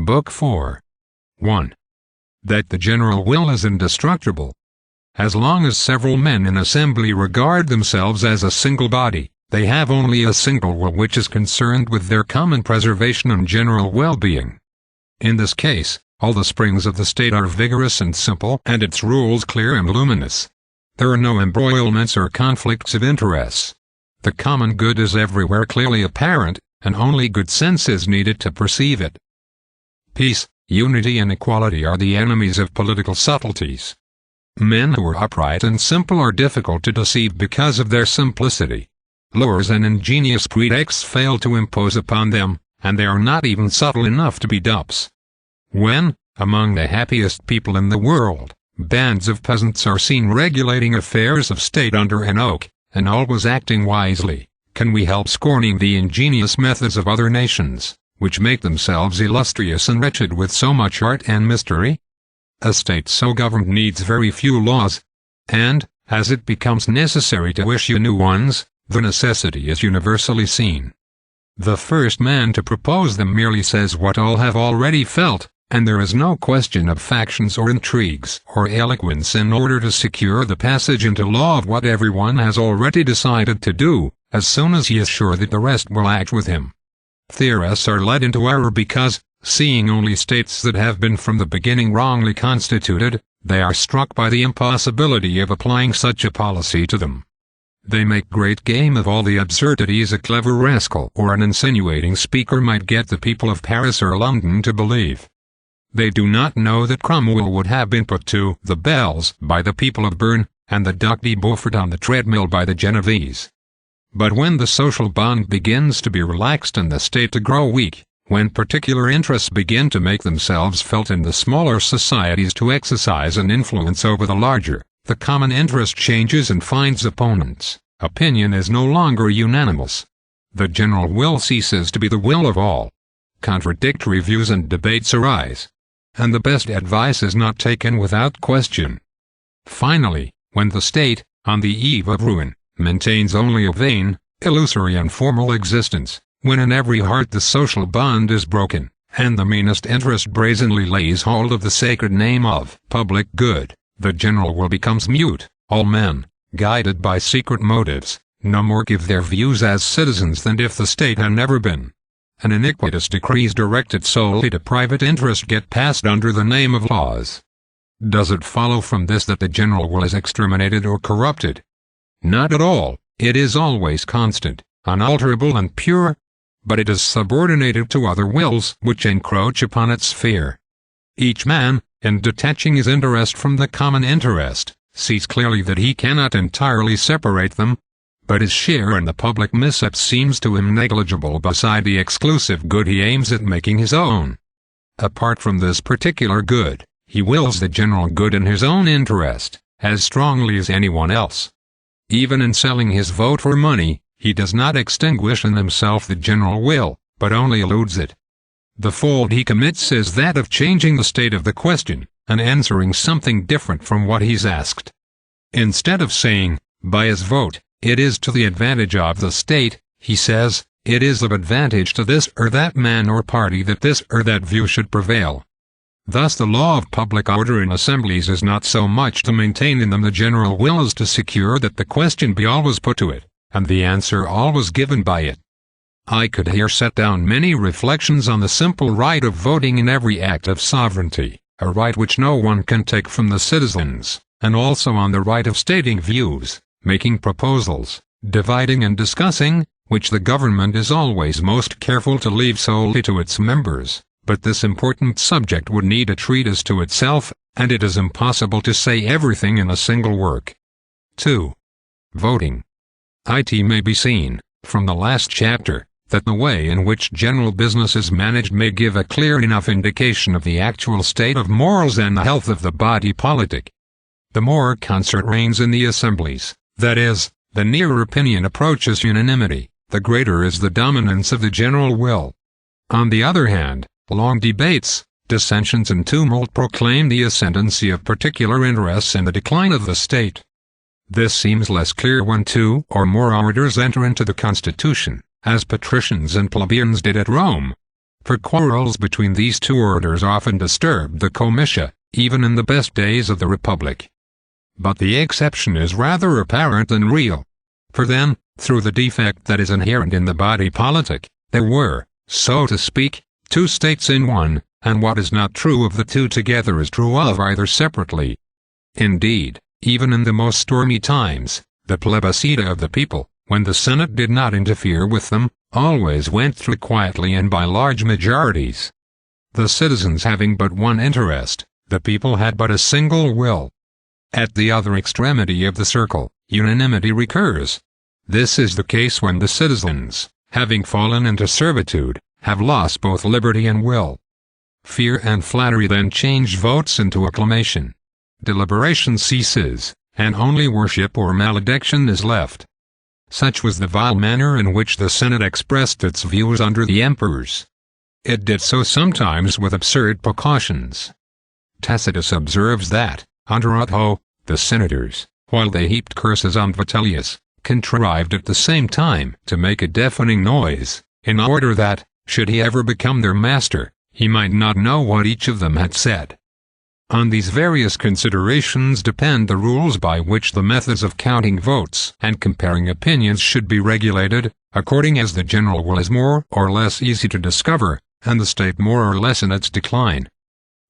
Book 4. 1. That the general will is indestructible. As long as several men in assembly regard themselves as a single body, they have only a single will which is concerned with their common preservation and general well-being. In this case, all the springs of the state are vigorous and simple, and its rules clear and luminous. There are no embroilments or conflicts of interests. The common good is everywhere clearly apparent, and only good sense is needed to perceive it. Peace, unity and equality are the enemies of political subtleties. Men who are upright and simple are difficult to deceive because of their simplicity. Lures and ingenious pretexts fail to impose upon them, and they are not even subtle enough to be dupes. When, among the happiest people in the world, bands of peasants are seen regulating affairs of state under an oak, and always acting wisely, can we help scorning the ingenious methods of other nations, which make themselves illustrious and wretched with so much art and mystery? A state so governed needs very few laws, and, as it becomes necessary to issue new ones, the necessity is universally seen. The first man to propose them merely says what all have already felt, and there is no question of factions or intrigues or eloquence in order to secure the passage into law of what everyone has already decided to do, as soon as he is sure that the rest will act with him. Theorists are led into error because, seeing only states that have been from the beginning wrongly constituted, they are struck by the impossibility of applying such a policy to them. They make great game of all the absurdities a clever rascal or an insinuating speaker might get the people of Paris or London to believe. They do not know that Cromwell would have been put to the bells by the people of Berne, and the Duc de Beaufort on the treadmill by the Genevese. But when the social bond begins to be relaxed and the state to grow weak, when particular interests begin to make themselves felt in the smaller societies to exercise an influence over the larger, the common interest changes and finds opponents. Opinion is no longer unanimous. The general will ceases to be the will of all. Contradictory views and debates arise, and the best advice is not taken without question. Finally, when the state, on the eve of ruin, maintains only a vain, illusory and formal existence, when in every heart the social bond is broken, and the meanest interest brazenly lays hold of the sacred name of public good, the general will becomes mute. All men, guided by secret motives, no more give their views as citizens than if the state had never been. And iniquitous decrees directed solely to private interest get passed under the name of laws. Does it follow from this that the general will is exterminated or corrupted? Not at all. It is always constant, unalterable and pure, but it is subordinated to other wills which encroach upon its sphere. Each man, in detaching his interest from the common interest, sees clearly that he cannot entirely separate them, but his share in the public mishaps seems to him negligible beside the exclusive good he aims at making his own. Apart from this particular good, he wills the general good in his own interest, as strongly as anyone else. Even in selling his vote for money, he does not extinguish in himself the general will, but only eludes it. The fault he commits is that of changing the state of the question, and answering something different from what he's asked. Instead of saying, by his vote, it is to the advantage of the state, he says, it is of advantage to this or that man or party that this or that view should prevail. Thus the law of public order in assemblies is not so much to maintain in them the general will as to secure that the question be always put to it, and the answer always given by it. I could here set down many reflections on the simple right of voting in every act of sovereignty, a right which no one can take from the citizens, and also on the right of stating views, making proposals, dividing and discussing, which the government is always most careful to leave solely to its members, but this important subject would need a treatise to itself, and it is impossible to say everything in a single work. 2. Voting. It may be seen, from the last chapter, that the way in which general business is managed may give a clear enough indication of the actual state of morals and the health of the body politic. The more concert reigns in the assemblies, that is, the nearer opinion approaches unanimity, the greater is the dominance of the general will. On the other hand, long debates, dissensions and tumult proclaim the ascendancy of particular interests and the decline of the state. This seems less clear when two or more orators enter into the constitution, as patricians and plebeians did at Rome. for quarrels between these two orders often disturbed the Comitia, even in the best days of the Republic. But the exception is rather apparent than real. For then, through the defect that is inherent in the body politic, there were, so to speak, two states in one, and what is not true of the two together is true of either separately. Indeed, even in the most stormy times, the plebiscita of the people, when the Senate did not interfere with them, always went through quietly and by large majorities. The citizens having but one interest, the people had but a single will. At the other extremity of the circle, unanimity recurs. This is the case when the citizens, having fallen into servitude, have lost both liberty and will. Fear and flattery then change votes into acclamation. Deliberation ceases, and only worship or malediction is left. Such was the vile manner in which the Senate expressed its views under the emperors. It did so sometimes with absurd precautions. Tacitus observes that, under Otho, the senators, while they heaped curses on Vitellius, contrived at the same time to make a deafening noise, in order that, should he ever become their master, he might not know what each of them had said. On these various considerations depend the rules by which the methods of counting votes and comparing opinions should be regulated, according as the general will is more or less easy to discover, and the state more or less in its decline.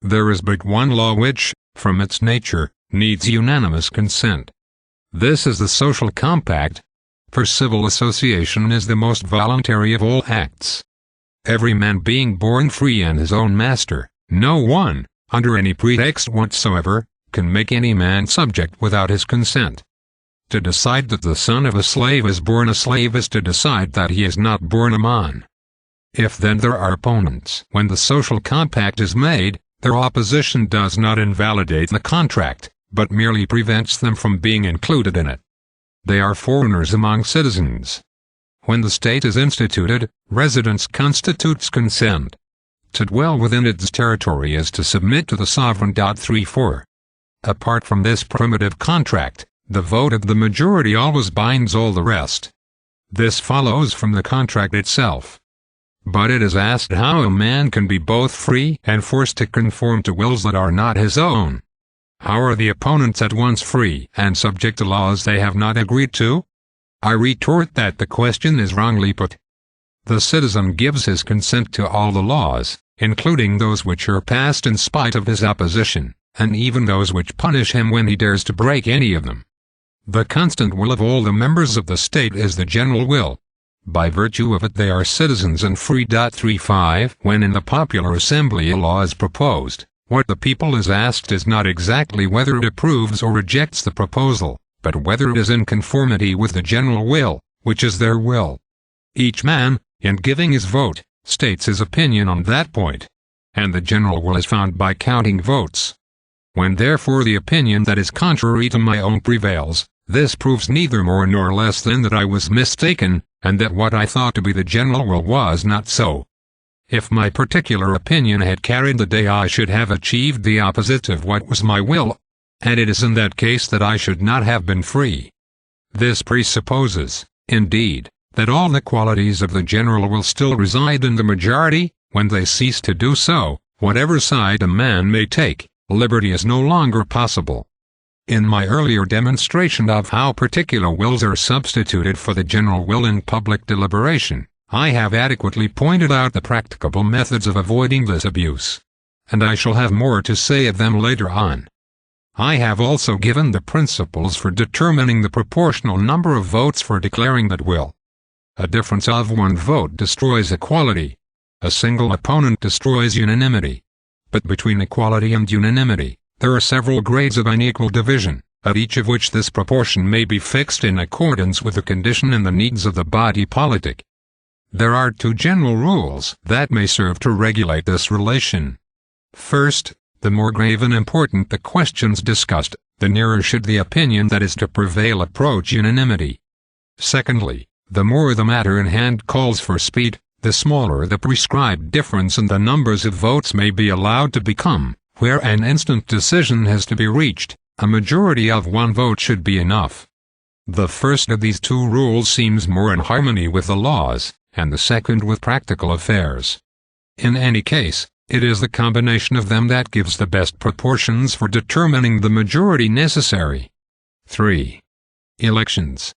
There is but one law which, from its nature, needs unanimous consent. This is the social compact, for civil association is the most voluntary of all acts. Every man being born free and his own master, no one, under any pretext whatsoever, can make any man subject without his consent. To decide that the son of a slave is born a slave is to decide that he is not born a man. If then there are opponents when the social compact is made, their opposition does not invalidate the contract, but merely prevents them from being included in it. They are foreigners among citizens. When the state is instituted, residence constitutes consent. To dwell within its territory is to submit to the sovereign. 3.4. Apart from this primitive contract, the vote of the majority always binds all the rest. This follows from the contract itself. But it is asked how a man can be both free and forced to conform to wills that are not his own. How are the opponents at once free and subject to laws they have not agreed to? I retort that the question is wrongly put. The citizen gives his consent to all the laws, including those which are passed in spite of his opposition, and even those which punish him when he dares to break any of them. The constant will of all the members of the state is the general will. By virtue of it they are citizens and free. 3.5. When in the popular assembly a law is proposed, what the people is asked is not exactly whether it approves or rejects the proposal, but whether it is in conformity with the general will, which is their will. Each man, in giving his vote, states his opinion on that point, and the general will is found by counting votes. When therefore the opinion that is contrary to my own prevails, this proves neither more nor less than that I was mistaken, and that what I thought to be the general will was not so. If my particular opinion had carried the day, I should have achieved the opposite of what was my will, and it is in that case that I should not have been free. This presupposes, indeed, that all the qualities of the general will still reside in the majority. When they cease to do so, whatever side a man may take, liberty is no longer possible. In my earlier demonstration of how particular wills are substituted for the general will in public deliberation, I have adequately pointed out the practicable methods of avoiding this abuse, and I shall have more to say of them later on. I have also given the principles for determining the proportional number of votes for declaring that will. A difference of one vote destroys equality. A single opponent destroys unanimity. But between equality and unanimity, there are several grades of unequal division, at each of which this proportion may be fixed in accordance with the condition and the needs of the body politic. There are two general rules that may serve to regulate this relation. First, the more grave and important the questions discussed, the nearer should the opinion that is to prevail approach unanimity. Secondly, the more the matter in hand calls for speed, the smaller the prescribed difference in the numbers of votes may be allowed to become. Where an instant decision has to be reached, a majority of one vote should be enough. The first of these two rules seems more in harmony with the laws, and the second with practical affairs. In any case, it is the combination of them that gives the best proportions for determining the majority necessary. 3. Elections.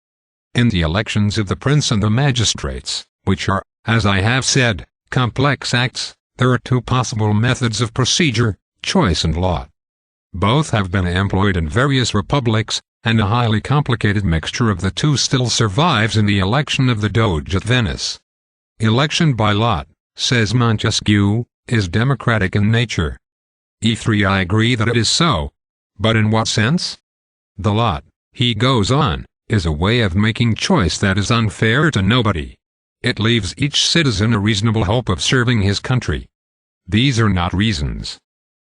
In the elections of the prince and the magistrates, which are, as I have said, complex acts, there are two possible methods of procedure, choice and lot. Both have been employed in various republics, and a highly complicated mixture of the two still survives in the election of the Doge at Venice. Election by lot, says Montesquieu, is democratic in nature. E3 I agree that it is so. But in what sense? The lot, he goes on, is a way of making choice that is unfair to nobody. It leaves each citizen a reasonable hope of serving his country. These are not reasons.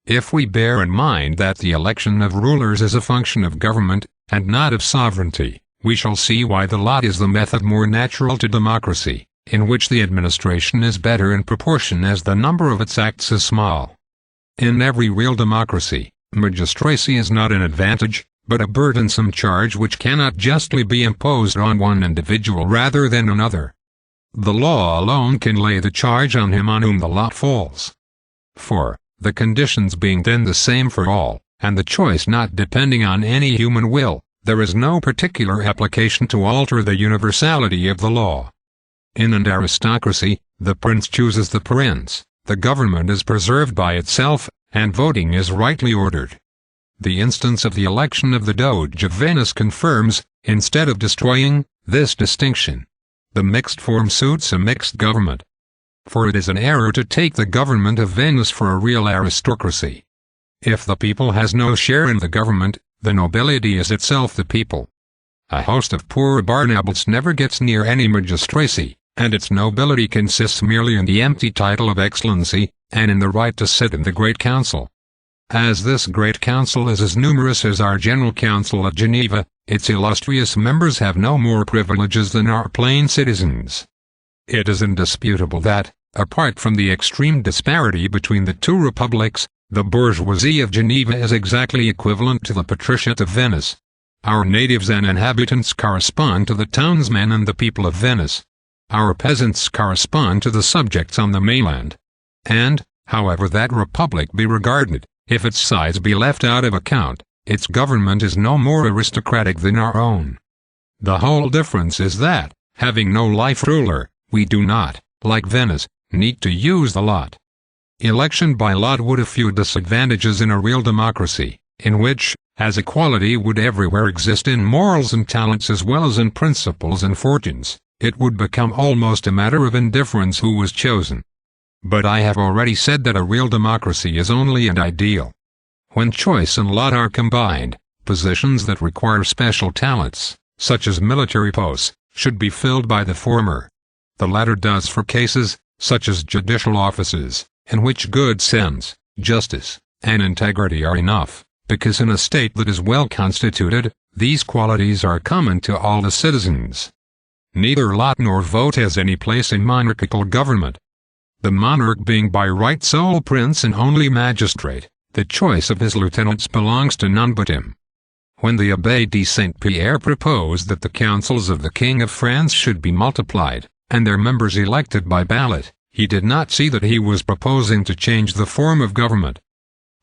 If we bear in mind that the election of rulers is a function of government, and not of sovereignty, we shall see why the lot is the method more natural to democracy, in which the administration is better in proportion as the number of its acts is small. In every real democracy, magistracy is not an advantage, but a burdensome charge which cannot justly be imposed on one individual rather than another. The law alone can lay the charge on him on whom the lot falls. 4. The conditions being then the same for all, and the choice not depending on any human will, there is no particular application to alter the universality of the law. In an aristocracy, the prince chooses the prince, the government is preserved by itself, and voting is rightly ordered. The instance of the election of the Doge of Venice confirms, instead of destroying, this distinction. The mixed form suits a mixed government. For it is an error to take the government of Venice for a real aristocracy. If the people has no share in the government, the nobility is itself the people. A host of poor Barnabots never gets near any magistracy, and its nobility consists merely in the empty title of excellency, and in the right to sit in the Great Council. As this Great Council is as numerous as our General Council at Geneva, its illustrious members have no more privileges than our plain citizens. It is indisputable that, apart from the extreme disparity between the two republics, the bourgeoisie of Geneva is exactly equivalent to the patriciate of Venice. Our natives and inhabitants correspond to the townsmen and the people of Venice. Our peasants correspond to the subjects on the mainland. And, however that republic be regarded, if its size be left out of account, its government is no more aristocratic than our own. The whole difference is that, having no life ruler, we do not, like Venice, need to use the lot. Election by lot would have few disadvantages in a real democracy, in which, as equality would everywhere exist in morals and talents as well as in principles and fortunes, it would become almost a matter of indifference who was chosen. But I have already said that a real democracy is only an ideal. When choice and lot are combined, positions that require special talents, such as military posts, should be filled by the former. The latter does for cases, such as judicial offices, in which good sense, justice, and integrity are enough, because in a state that is well constituted, these qualities are common to all the citizens. Neither lot nor vote has any place in monarchical government. The monarch being by right sole prince and only magistrate, the choice of his lieutenants belongs to none but him. When the Abbé de Saint-Pierre proposed that the councils of the King of France should be multiplied, and their members elected by ballot, he did not see that he was proposing to change the form of government.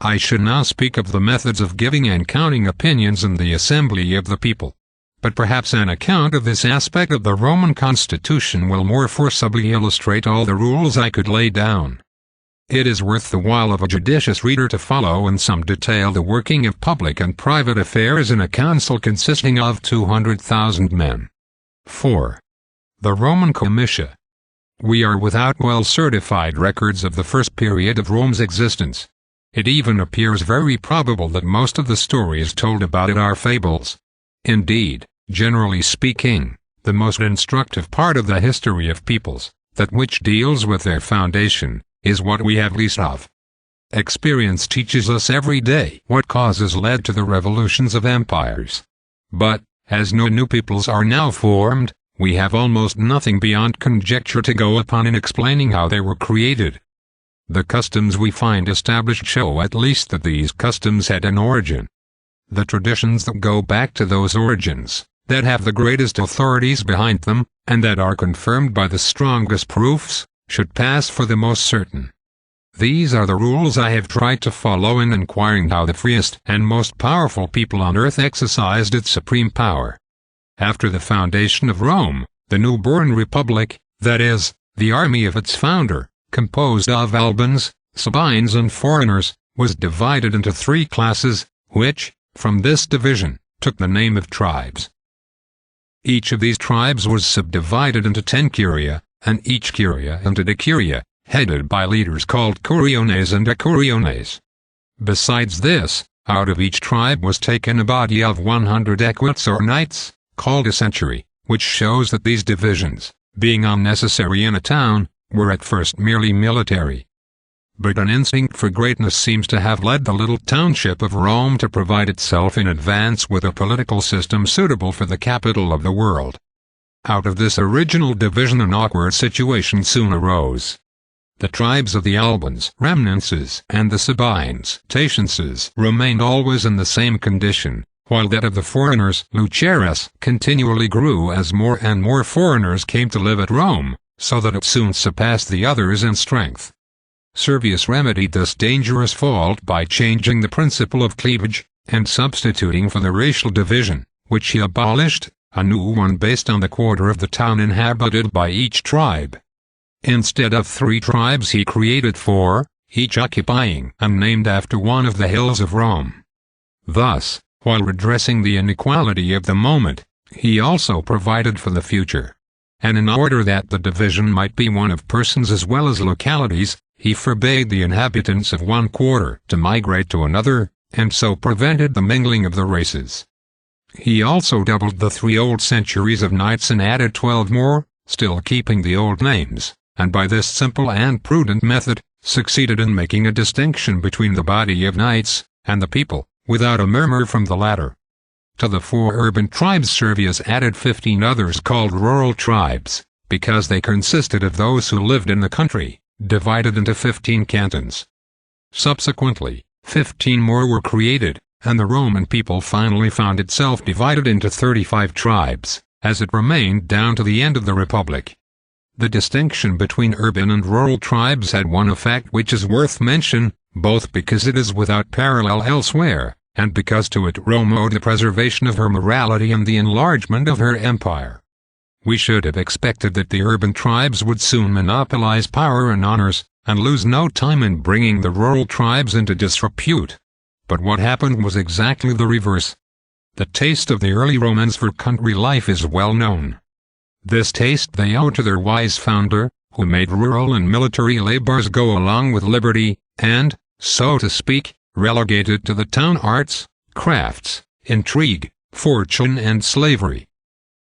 I should now speak of the methods of giving and counting opinions in the assembly of the people. But perhaps an account of this aspect of the Roman constitution will more forcibly illustrate all the rules I could lay down. It is worth the while of a judicious reader to follow in some detail the working of public and private affairs in a council consisting of 200,000 men. 4. The Roman Comitia. We are without well-certified records of the first period of Rome's existence. It even appears very probable that most of the stories told about it are fables. Indeed, generally speaking, the most instructive part of the history of peoples, that which deals with their foundation, is what we have least of. Experience teaches us every day what causes led to the revolutions of empires. But, as no new peoples are now formed, we have almost nothing beyond conjecture to go upon in explaining how they were created. The customs we find established show at least that these customs had an origin. The traditions that go back to those origins, that have the greatest authorities behind them, and that are confirmed by the strongest proofs, should pass for the most certain. These are the rules I have tried to follow in inquiring how the freest and most powerful people on earth exercised its supreme power. After the foundation of Rome, the newborn republic, that is, the army of its founder, composed of Albans, Sabines and foreigners, was divided into 3 classes, which, from this division, took the name of tribes. Each of these tribes was subdivided into 10 curia, and each curia into decuria, headed by leaders called curiones and decuriones. Besides this, out of each tribe was taken a body of 100 equites or knights, called a century, which shows that these divisions, being unnecessary in a town, were at first merely military. But an instinct for greatness seems to have led the little township of Rome to provide itself in advance with a political system suitable for the capital of the world. Out of this original division an awkward situation soon arose. The tribes of the Albans, Ramnenses, and the Sabines, Tacienses, remained always in the same condition, while that of the foreigners, Luceres, continually grew as more and more foreigners came to live at Rome, so that it soon surpassed the others in strength. Servius remedied this dangerous fault by changing the principle of cleavage, and substituting for the racial division, which he abolished, a new one based on the quarter of the town inhabited by each tribe. Instead of 3 tribes he created 4, each occupying and named after one of the hills of Rome. Thus, while redressing the inequality of the moment, he also provided for the future. And in order that the division might be one of persons as well as localities, he forbade the inhabitants of one quarter to migrate to another, and so prevented the mingling of the races. He also doubled the 3 old centuries of knights and added 12 more, still keeping the old names, and by this simple and prudent method, succeeded in making a distinction between the body of knights and the people, without a murmur from the latter. To the 4 urban tribes Servius added 15 others called rural tribes, because they consisted of those who lived in the country, divided into 15 cantons. Subsequently, 15 more were created, and the Roman people finally found itself divided into 35 tribes, as it remained down to the end of the Republic. The distinction between urban and rural tribes had one effect which is worth mention, both because it is without parallel elsewhere, and because to it Rome owed the preservation of her morality and the enlargement of her empire. We should have expected that the urban tribes would soon monopolize power and honors, and lose no time in bringing the rural tribes into disrepute. But what happened was exactly the reverse. The taste of the early Romans for country life is well known. This taste they owe to their wise founder, who made rural and military labors go along with liberty, and, so to speak, relegated to the town arts, crafts, intrigue, fortune and slavery.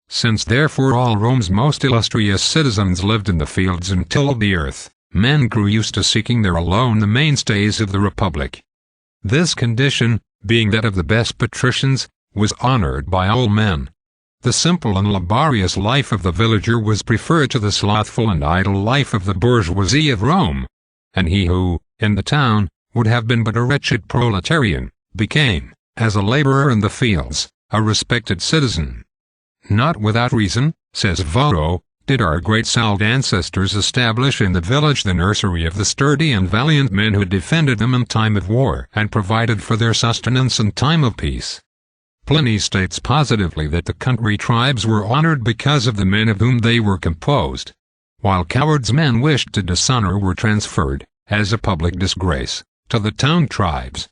Since therefore all Rome's most illustrious citizens lived in the fields and tilled the earth, men grew used to seeking there alone the mainstays of the Republic. This condition, being that of the best patricians, was honored by all men. The simple and laborious life of the villager was preferred to the slothful and idle life of the bourgeoisie of Rome, and he who, in the town, would have been but a wretched proletarian, became, as a laborer in the fields, a respected citizen. Not without reason, says Varro, did our great Sald ancestors establish in the village the nursery of the sturdy and valiant men who defended them in time of war and provided for their sustenance in time of peace. Pliny states positively that the country tribes were honored because of the men of whom they were composed, while cowards men wished to dishonor were transferred, as a public disgrace, to the town tribes.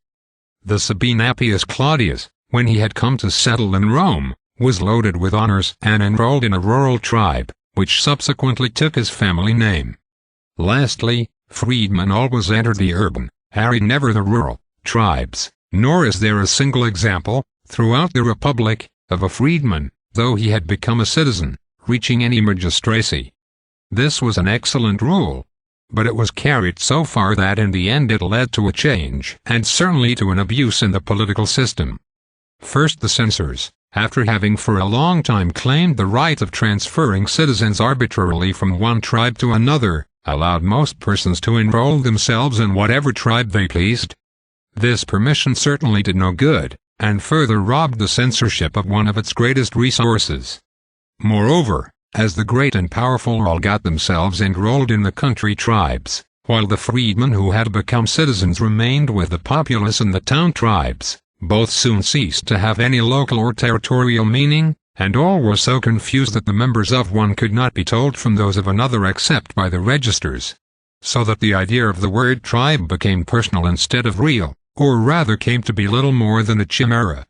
The Sabine Appius Claudius, when he had come to settle in Rome, was loaded with honors and enrolled in a rural tribe, which subsequently took his family name. Lastly, freedmen always entered the urban, harried never the rural, tribes, nor is there a single example, throughout the Republic, of a freedman, though he had become a citizen, reaching any magistracy. This was an excellent rule, but it was carried so far that in the end it led to a change, and certainly to an abuse in the political system. First the censors, after having for a long time claimed the right of transferring citizens arbitrarily from one tribe to another, allowed most persons to enroll themselves in whatever tribe they pleased. This permission certainly did no good, and further robbed the censorship of one of its greatest resources. Moreover, as the great and powerful all got themselves enrolled in the country tribes, while the freedmen who had become citizens remained with the populace and the town tribes. Both soon ceased to have any local or territorial meaning, and all were so confused that the members of one could not be told from those of another except by the registers. So that the idea of the word tribe became personal instead of real, or rather came to be little more than a chimera.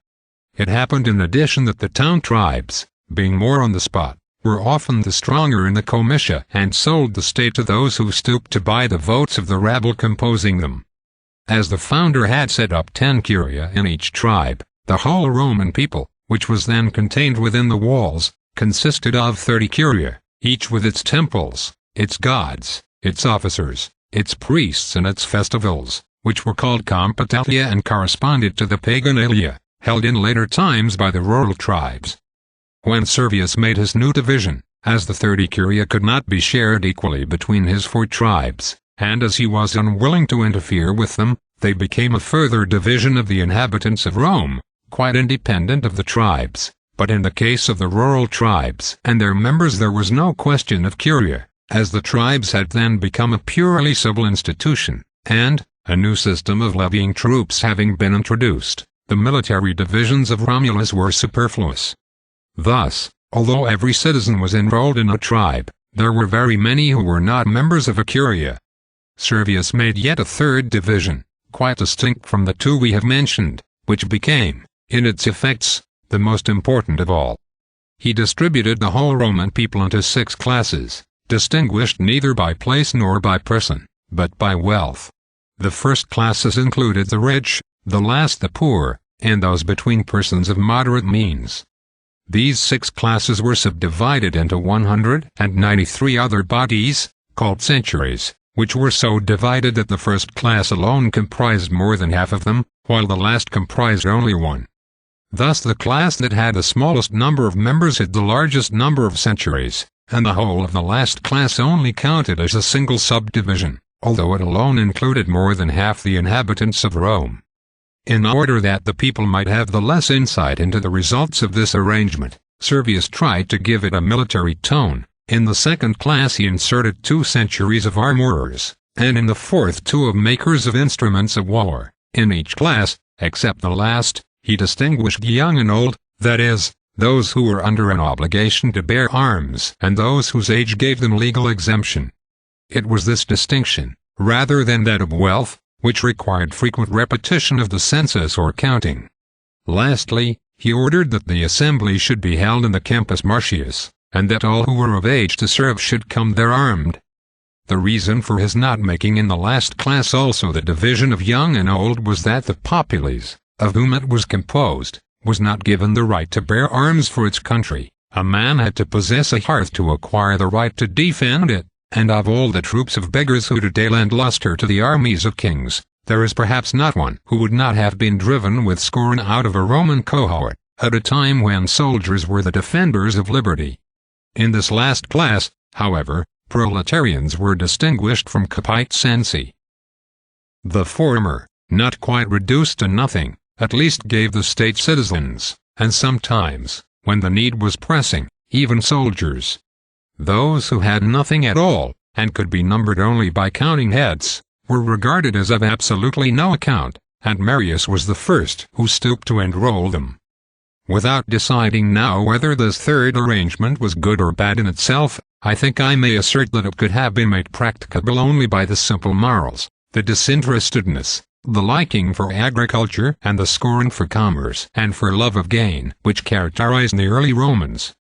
It happened in addition that the town tribes, being more on the spot, were often the stronger in the comitia and sold the state to those who stooped to buy the votes of the rabble composing them. As the founder had set up 10 curia in each tribe, the whole Roman people, which was then contained within the walls, consisted of 30 curia, each with its temples, its gods, its officers, its priests and its festivals, which were called compitalia and corresponded to the paganalia, held in later times by the rural tribes. When Servius made his new division, as the 30 curia could not be shared equally between his 4 tribes, and as he was unwilling to interfere with them, they became a further division of the inhabitants of Rome, quite independent of the tribes. But in the case of the rural tribes and their members there was no question of curia, as the tribes had then become a purely civil institution, and, a new system of levying troops having been introduced, the military divisions of Romulus were superfluous. Thus, although every citizen was enrolled in a tribe, there were very many who were not members of a curia. Servius made yet a third division, quite distinct from the 2 we have mentioned, which became, in its effects, the most important of all. He distributed the whole Roman people into 6 classes, distinguished neither by place nor by person, but by wealth. The first classes included the rich, the last the poor, and those between persons of moderate means. These 6 classes were subdivided into 193 other bodies, called centuries, which were so divided that the first class alone comprised more than half of them, while the last comprised only one. Thus the class that had the smallest number of members had the largest number of centuries, and the whole of the last class only counted as a single subdivision, although it alone included more than half the inhabitants of Rome. In order that the people might have the less insight into the results of this arrangement, Servius tried to give it a military tone. In the second class he inserted 2 centuries of armorers, and in the fourth 2 of makers of instruments of war. In each class, except the last, he distinguished young and old, that is, those who were under an obligation to bear arms and those whose age gave them legal exemption. It was this distinction, rather than that of wealth, which required frequent repetition of the census or counting. Lastly, he ordered that the assembly should be held in the Campus Martius, and that all who were of age to serve should come there armed. The reason for his not making in the last class also the division of young and old was that the popules, of whom it was composed, was not given the right to bear arms for its country. A man had to possess a hearth to acquire the right to defend it, and of all the troops of beggars who today lend luster to the armies of kings, there is perhaps not one who would not have been driven with scorn out of a Roman cohort, at a time when soldiers were the defenders of liberty. In this last class, however, proletarians were distinguished from capite censi. The former, not quite reduced to nothing, at least gave the state citizens, and sometimes, when the need was pressing, even soldiers. Those who had nothing at all, and could be numbered only by counting heads, were regarded as of absolutely no account, and Marius was the first who stooped to enroll them. Without deciding now whether this third arrangement was good or bad in itself, I think I may assert that it could have been made practicable only by the simple morals, the disinterestedness, the liking for agriculture and the scorn for commerce and for love of gain which characterized the early Romans.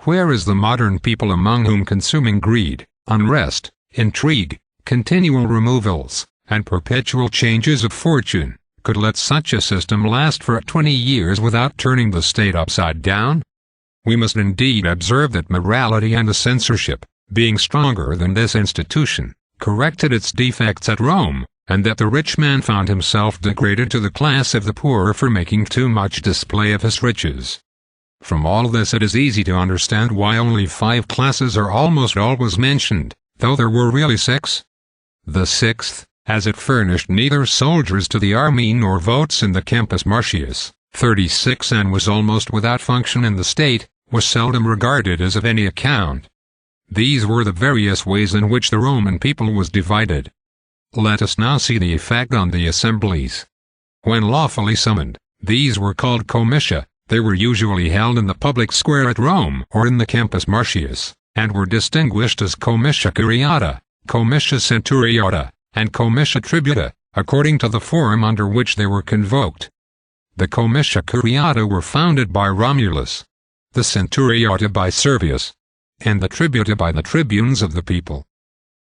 Where is the modern people among whom consuming greed, unrest, intrigue, continual removals, and perpetual changes of fortune, could let such a system last for 20 years without turning the state upside down? We must indeed observe that morality and the censorship, being stronger than this institution, corrected its defects at Rome, and that the rich man found himself degraded to the class of the poor for making too much display of his riches. From all this it is easy to understand why only 5 classes are almost always mentioned, though there were really 6. The 6th, as it furnished neither soldiers to the army nor votes in the Campus Martius, 36, and was almost without function in the state, was seldom regarded as of any account. These were the various ways in which the Roman people was divided. Let us now see the effect on the assemblies. When lawfully summoned, these were called comitia. They were usually held in the public square at Rome or in the Campus Martius, and were distinguished as comitia curiata, comitia centuriata, and comitia tributa, according to the form under which they were convoked. The comitia curiata were founded by Romulus, the centuriata by Servius, and the tributa by the tribunes of the people.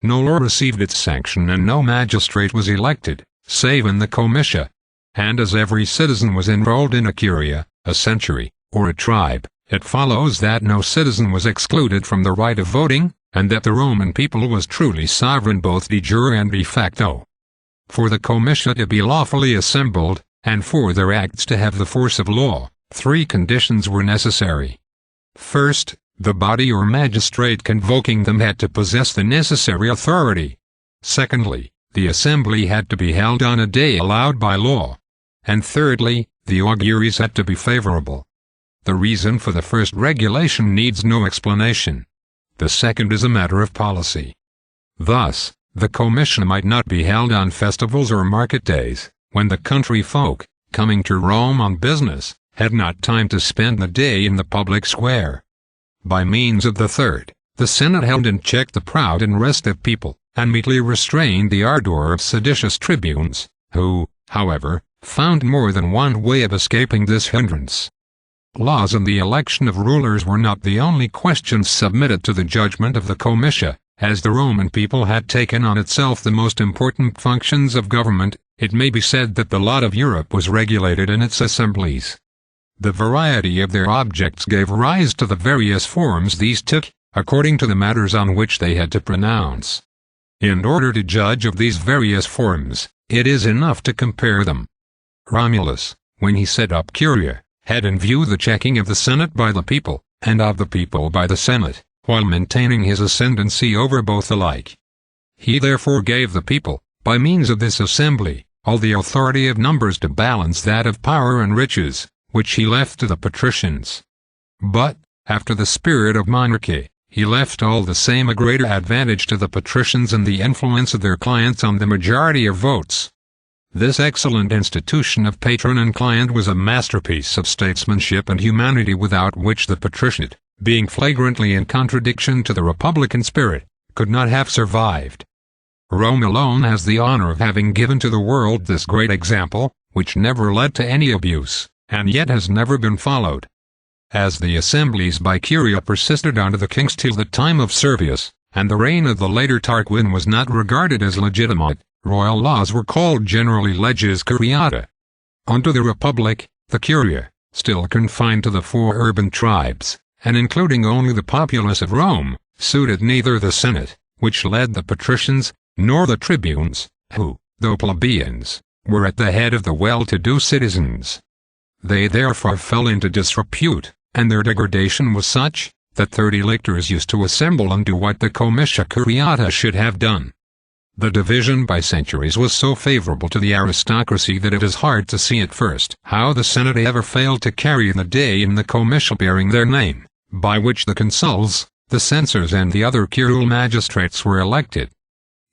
No law received its sanction and no magistrate was elected, save in the comitia. And as every citizen was enrolled in a curia, a century, or a tribe, it follows that no citizen was excluded from the right of voting, and that the Roman people was truly sovereign both de jure and de facto. For the comitia to be lawfully assembled, and for their acts to have the force of law, 3 conditions were necessary. First, the body or magistrate convoking them had to possess the necessary authority. Secondly, the assembly had to be held on a day allowed by law. And thirdly, the auguries had to be favorable. The reason for the first regulation needs no explanation. The second is a matter of policy. Thus, the comitia might not be held on festivals or market days, when the country folk, coming to Rome on business, had not time to spend the day in the public square. By means of the third, the Senate held in check the proud and restive people, and meekly restrained the ardor of seditious tribunes, who, however, found more than one way of escaping this hindrance. Laws and the election of rulers were not the only questions submitted to the judgment of the comitia. As the Roman people had taken on itself the most important functions of government, it may be said that the lot of Europe was regulated in its assemblies. The variety of their objects gave rise to the various forms these took, according to the matters on which they had to pronounce. In order to judge of these various forms, it is enough to compare them. Romulus, when he set up curia, had in view the checking of the Senate by the people, and of the people by the Senate, while maintaining his ascendancy over both alike. He therefore gave the people, by means of this assembly, all the authority of numbers to balance that of power and riches, which he left to the patricians. But, after the spirit of monarchy, he left all the same a greater advantage to the patricians and the influence of their clients on the majority of votes. This excellent institution of patron and client was a masterpiece of statesmanship and humanity without which the patriciate, being flagrantly in contradiction to the republican spirit, could not have survived. Rome alone has the honor of having given to the world this great example, which never led to any abuse, and yet has never been followed. As the assemblies by curia persisted under the kings till the time of Servius, and the reign of the later Tarquin was not regarded as legitimate, royal laws were called generally leges curiata. Under the Republic, the curia, still confined to the 4 urban tribes, and including only the populace of Rome, suited neither the Senate, which led the patricians, nor the tribunes, who, though plebeians, were at the head of the well-to-do citizens. They therefore fell into disrepute, and their degradation was such, that 30 lictors used to assemble and do what the comitia curiata should have done. The division by centuries was so favorable to the aristocracy that it is hard to see at first how the Senate ever failed to carry the day in the comitia bearing their name, by which the consuls, the censors and the other curule magistrates were elected.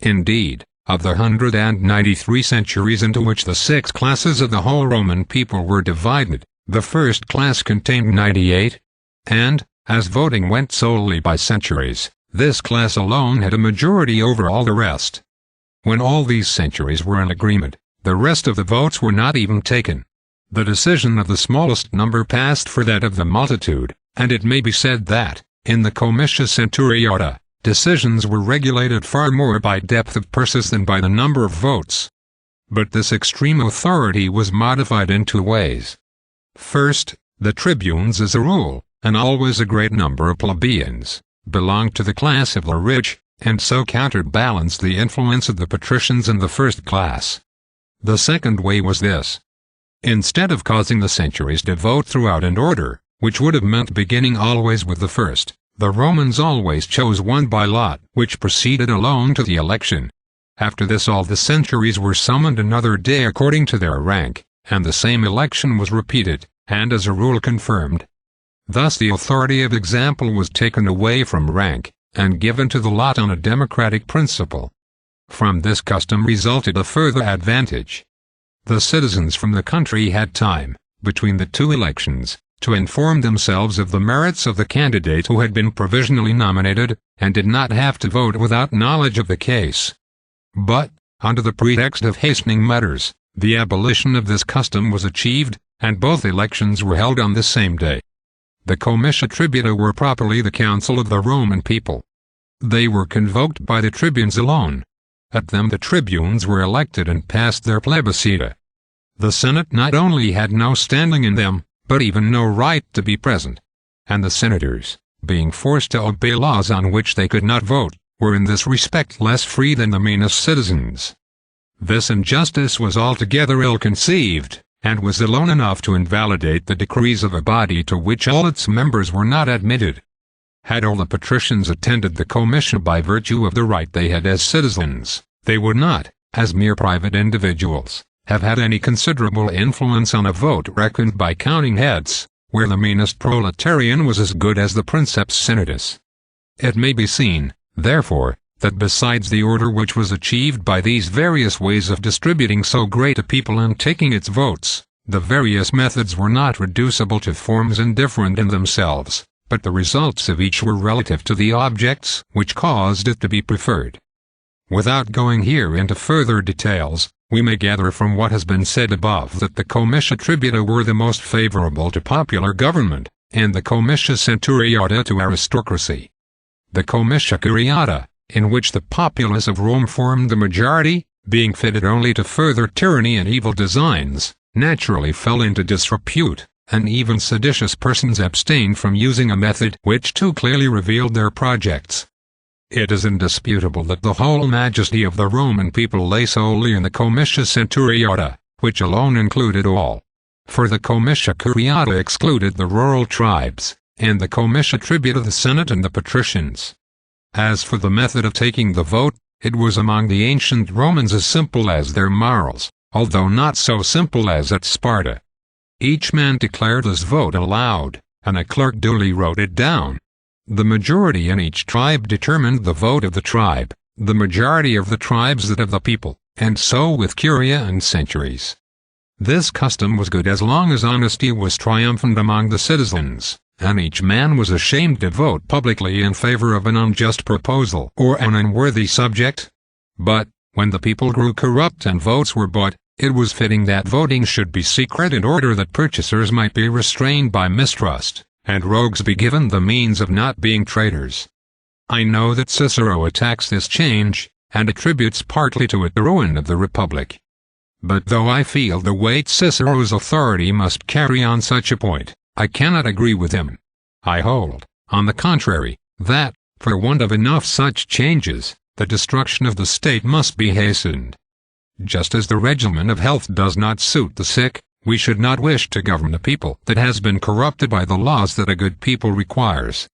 Indeed, of the 193 centuries into which the 6 classes of the whole Roman people were divided, the first class contained 98, and, as voting went solely by centuries, this class alone had a majority over all the rest. When all these centuries were in agreement, the rest of the votes were not even taken. The decision of the smallest number passed for that of the multitude, and it may be said that, in the comitia centuriata, decisions were regulated far more by depth of purses than by the number of votes. But this extreme authority was modified in 2 ways. First, the tribunes as a rule, and always a great number of plebeians, belonged to the class of the rich, and so counterbalanced the influence of the patricians in the first class. The second way was this. Instead of causing the centuries to vote throughout in order, which would have meant beginning always with the first, the Romans always chose one by lot, which proceeded alone to the election. After this all the centuries were summoned another day according to their rank, and the same election was repeated, and as a rule confirmed. Thus the authority of example was taken away from rank, and given to the lot on a democratic principle. From this custom resulted a further advantage. The citizens from the country had time, between the two elections, to inform themselves of the merits of the candidate who had been provisionally nominated, and did not have to vote without knowledge of the case. But, under the pretext of hastening matters, the abolition of this custom was achieved, and both elections were held on the same day. The Comitia Tributa were properly the council of the Roman people. They were convoked by the tribunes alone. At them the tribunes were elected and passed their plebiscita. The Senate not only had no standing in them, but even no right to be present. And the senators, being forced to obey laws on which they could not vote, were in this respect less free than the meanest citizens. This injustice was altogether ill-conceived, and was alone enough to invalidate the decrees of a body to which all its members were not admitted. Had all the patricians attended the Comitia by virtue of the right they had as citizens, they would not, as mere private individuals, have had any considerable influence on a vote reckoned by counting heads, where the meanest proletarian was as good as the princeps senatus. It may be seen, therefore, that besides the order which was achieved by these various ways of distributing so great a people and taking its votes, the various methods were not reducible to forms indifferent in themselves, but the results of each were relative to the objects which caused it to be preferred. Without going here into further details, we may gather from what has been said above that the Comitia Tributa were the most favorable to popular government, and the Comitia Centuriata to aristocracy. The Comitia Curiata, in which the populace of Rome formed the majority, being fitted only to further tyranny and evil designs, naturally fell into disrepute, and even seditious persons abstained from using a method which too clearly revealed their projects. It is indisputable that the whole majesty of the Roman people lay solely in the Comitia Centuriata, which alone included all. For the Comitia Curiata excluded the rural tribes, and the Comitia Tributa the Senate and the patricians. As for the method of taking the vote, it was among the ancient Romans as simple as their morals, although not so simple as at Sparta. Each man declared his vote aloud, and a clerk duly wrote it down. The majority in each tribe determined the vote of the tribe, the majority of the tribes that of the people, and so with curia and centuries. This custom was good as long as honesty was triumphant among the citizens, and each man was ashamed to vote publicly in favor of an unjust proposal or an unworthy subject. But, when the people grew corrupt and votes were bought, it was fitting that voting should be secret in order that purchasers might be restrained by mistrust, and rogues be given the means of not being traitors. I know that Cicero attacks this change, and attributes partly to it the ruin of the Republic. But though I feel the weight Cicero's authority must carry on such a point, I cannot agree with him. I hold, on the contrary, that, for want of enough such changes, the destruction of the state must be hastened. Just as the regimen of health does not suit the sick, we should not wish to govern a people that has been corrupted by the laws that a good people requires.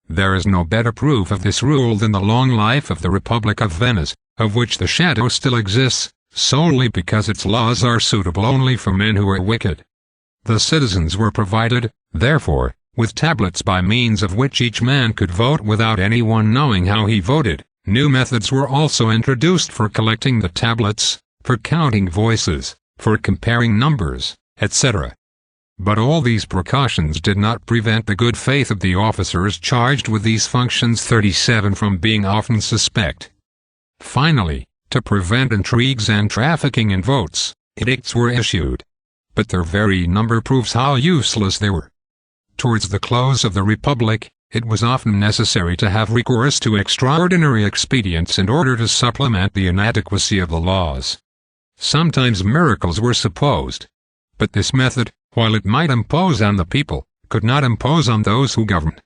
There is no better proof of this rule than the long life of the Republic of Venice, of which the shadow still exists, solely because its laws are suitable only for men who are wicked. The citizens were provided, therefore, with tablets by means of which each man could vote without anyone knowing how he voted. New methods were also introduced for collecting the tablets, for counting voices, for comparing numbers, etc. But all these precautions did not prevent the good faith of the officers charged with these functions 37 from being often suspect. Finally, to prevent intrigues and trafficking in votes, edicts were issued. But their very number proves how useless they were. Towards the close of the Republic, it was often necessary to have recourse to extraordinary expedients in order to supplement the inadequacy of the laws. Sometimes miracles were supposed. But this method, while it might impose on the people, could not impose on those who governed.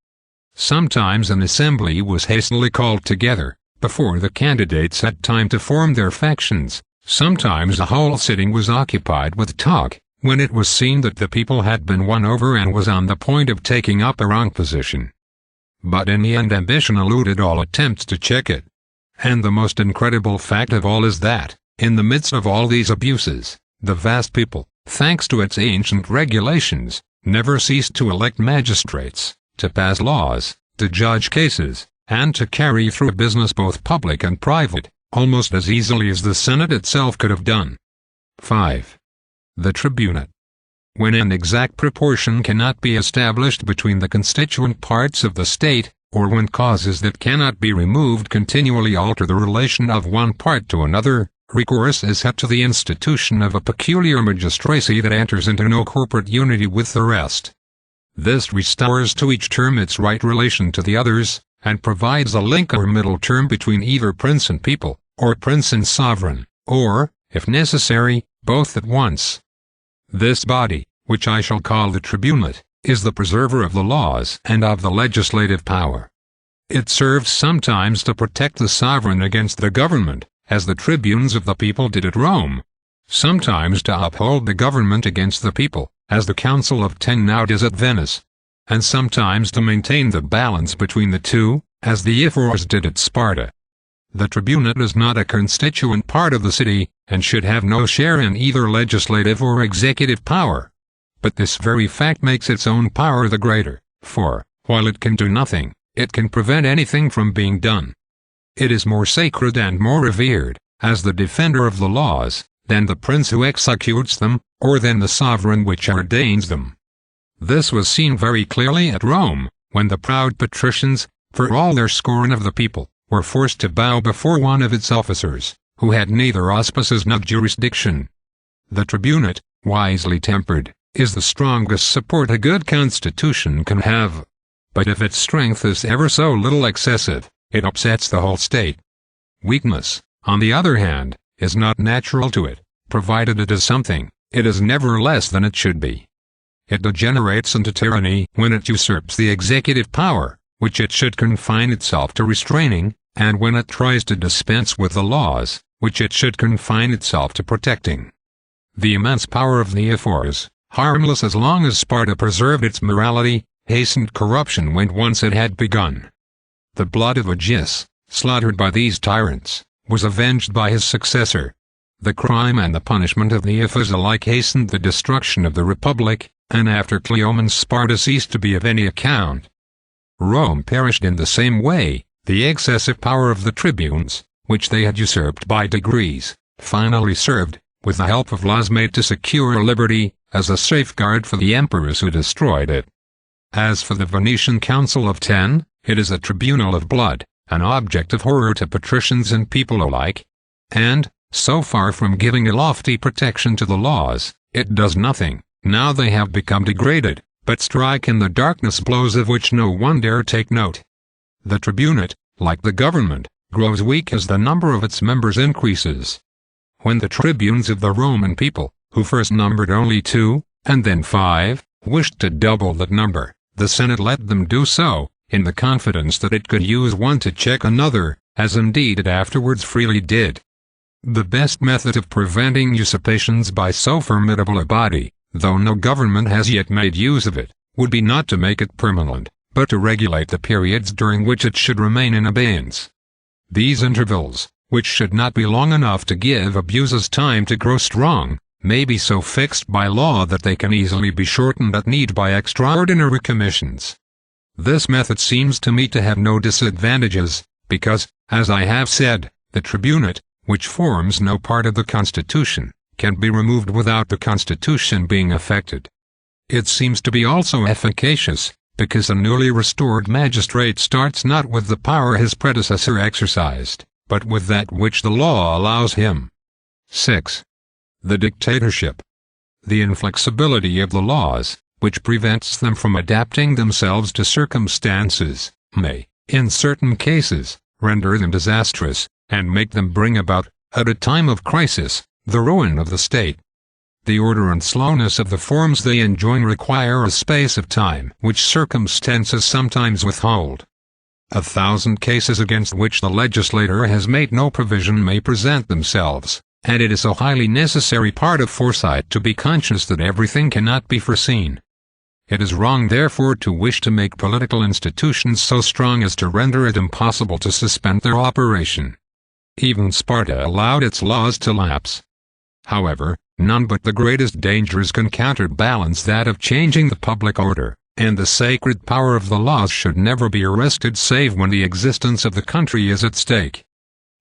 Sometimes an assembly was hastily called together, before the candidates had time to form their factions. Sometimes the whole sitting was occupied with talk, when it was seen that the people had been won over and was on the point of taking up a wrong position. But in the end ambition eluded all attempts to check it. And the most incredible fact of all is that, in the midst of all these abuses, the vast people, thanks to its ancient regulations, never ceased to elect magistrates, to pass laws, to judge cases, and to carry through business both public and private, almost as easily as the Senate itself could have done. 5. The Tribunate. When an exact proportion cannot be established between the constituent parts of the state, or when causes that cannot be removed continually alter the relation of one part to another, recourse is had to the institution of a peculiar magistracy that enters into no corporate unity with the rest. This restores to each term its right relation to the others, and provides a link or middle term between either prince and people, or prince and sovereign, or, if necessary, both at once. This body, which I shall call the Tribunate, is the preserver of the laws and of the legislative power. It serves sometimes to protect the sovereign against the government, as the tribunes of the people did at Rome, sometimes to uphold the government against the people, as the Council of Ten now does at Venice, and sometimes to maintain the balance between the two, as the ephors did at Sparta. The Tribunate is not a constituent part of the city, and should have no share in either legislative or executive power. But this very fact makes its own power the greater, for, while it can do nothing, it can prevent anything from being done. It is more sacred and more revered, as the defender of the laws, than the prince who executes them, or than the sovereign which ordains them. This was seen very clearly at Rome, when the proud patricians, for all their scorn of the people, were forced to bow before one of its officers, who had neither auspices nor jurisdiction. The Tribunate, wisely tempered, is the strongest support a good constitution can have. But if its strength is ever so little excessive, it upsets the whole state. Weakness, on the other hand, is not natural to it, provided it is something, it is never less than it should be. It degenerates into tyranny when it usurps the executive power, which it should confine itself to restraining, and when it tries to dispense with the laws, which it should confine itself to protecting. The immense power of the ephors, harmless as long as Sparta preserved its morality, hastened corruption when once it had begun. The blood of Aegeus, slaughtered by these tyrants, was avenged by his successor. The crime and the punishment of the ephors alike hastened the destruction of the Republic, and after Cleomenes Sparta ceased to be of any account. Rome perished in the same way. The excessive power of the tribunes, which they had usurped by degrees, finally served, with the help of laws made to secure liberty, as a safeguard for the emperors who destroyed it. As for the Venetian Council of Ten, it is a tribunal of blood, an object of horror to patricians and people alike, and, so far from giving a lofty protection to the laws, it does nothing, now they have become degraded, but strike in the darkness blows of which no one dare take note. The Tribunate, like the government, grows weak as the number of its members increases. When the tribunes of the Roman people, who first numbered only 2, and then 5, wished to double that number, the Senate let them do so, in the confidence that it could use one to check another, as indeed it afterwards freely did. The best method of preventing usurpations by so formidable a body, though no government has yet made use of it, would be not to make it permanent, but to regulate the periods during which it should remain in abeyance. These intervals, which should not be long enough to give abuses time to grow strong, may be so fixed by law that they can easily be shortened at need by extraordinary commissions. This method seems to me to have no disadvantages, because, as I have said, the Tribunate, which forms no part of the Constitution, can be removed without the Constitution being affected. It seems to be also efficacious, because a newly restored magistrate starts not with the power his predecessor exercised, but with that which the law allows him. 6. The Dictatorship. The inflexibility of the laws, which prevents them from adapting themselves to circumstances, may, in certain cases, render them disastrous, and make them bring about, at a time of crisis, the ruin of the state. The order and slowness of the forms they enjoin require a space of time which circumstances sometimes withhold. 1,000 cases against which the legislator has made no provision may present themselves, and it is a highly necessary part of foresight to be conscious that everything cannot be foreseen. It is wrong therefore to wish to make political institutions so strong as to render it impossible to suspend their operation. Even Sparta allowed its laws to lapse. However, none but the greatest dangers can counterbalance that of changing the public order, and the sacred power of the laws should never be arrested save when the existence of the country is at stake.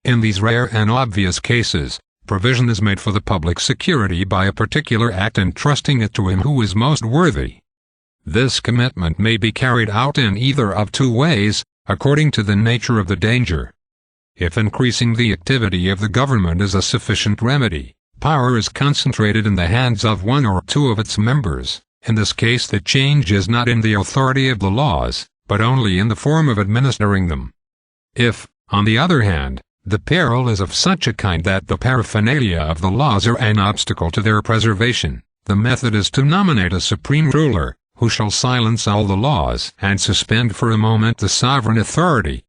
In these rare and obvious cases, provision is made for the public security by a particular act entrusting it to him who is most worthy. This commitment may be carried out in either of two ways, according to the nature of the danger. If increasing the activity of the government is a sufficient remedy, power is concentrated in the hands of one or two of its members. In this case the change is not in the authority of the laws, but only in the form of administering them. If, on the other hand, the peril is of such a kind that the paraphernalia of the laws are an obstacle to their preservation, the method is to nominate a supreme ruler, who shall silence all the laws and suspend for a moment the sovereign authority.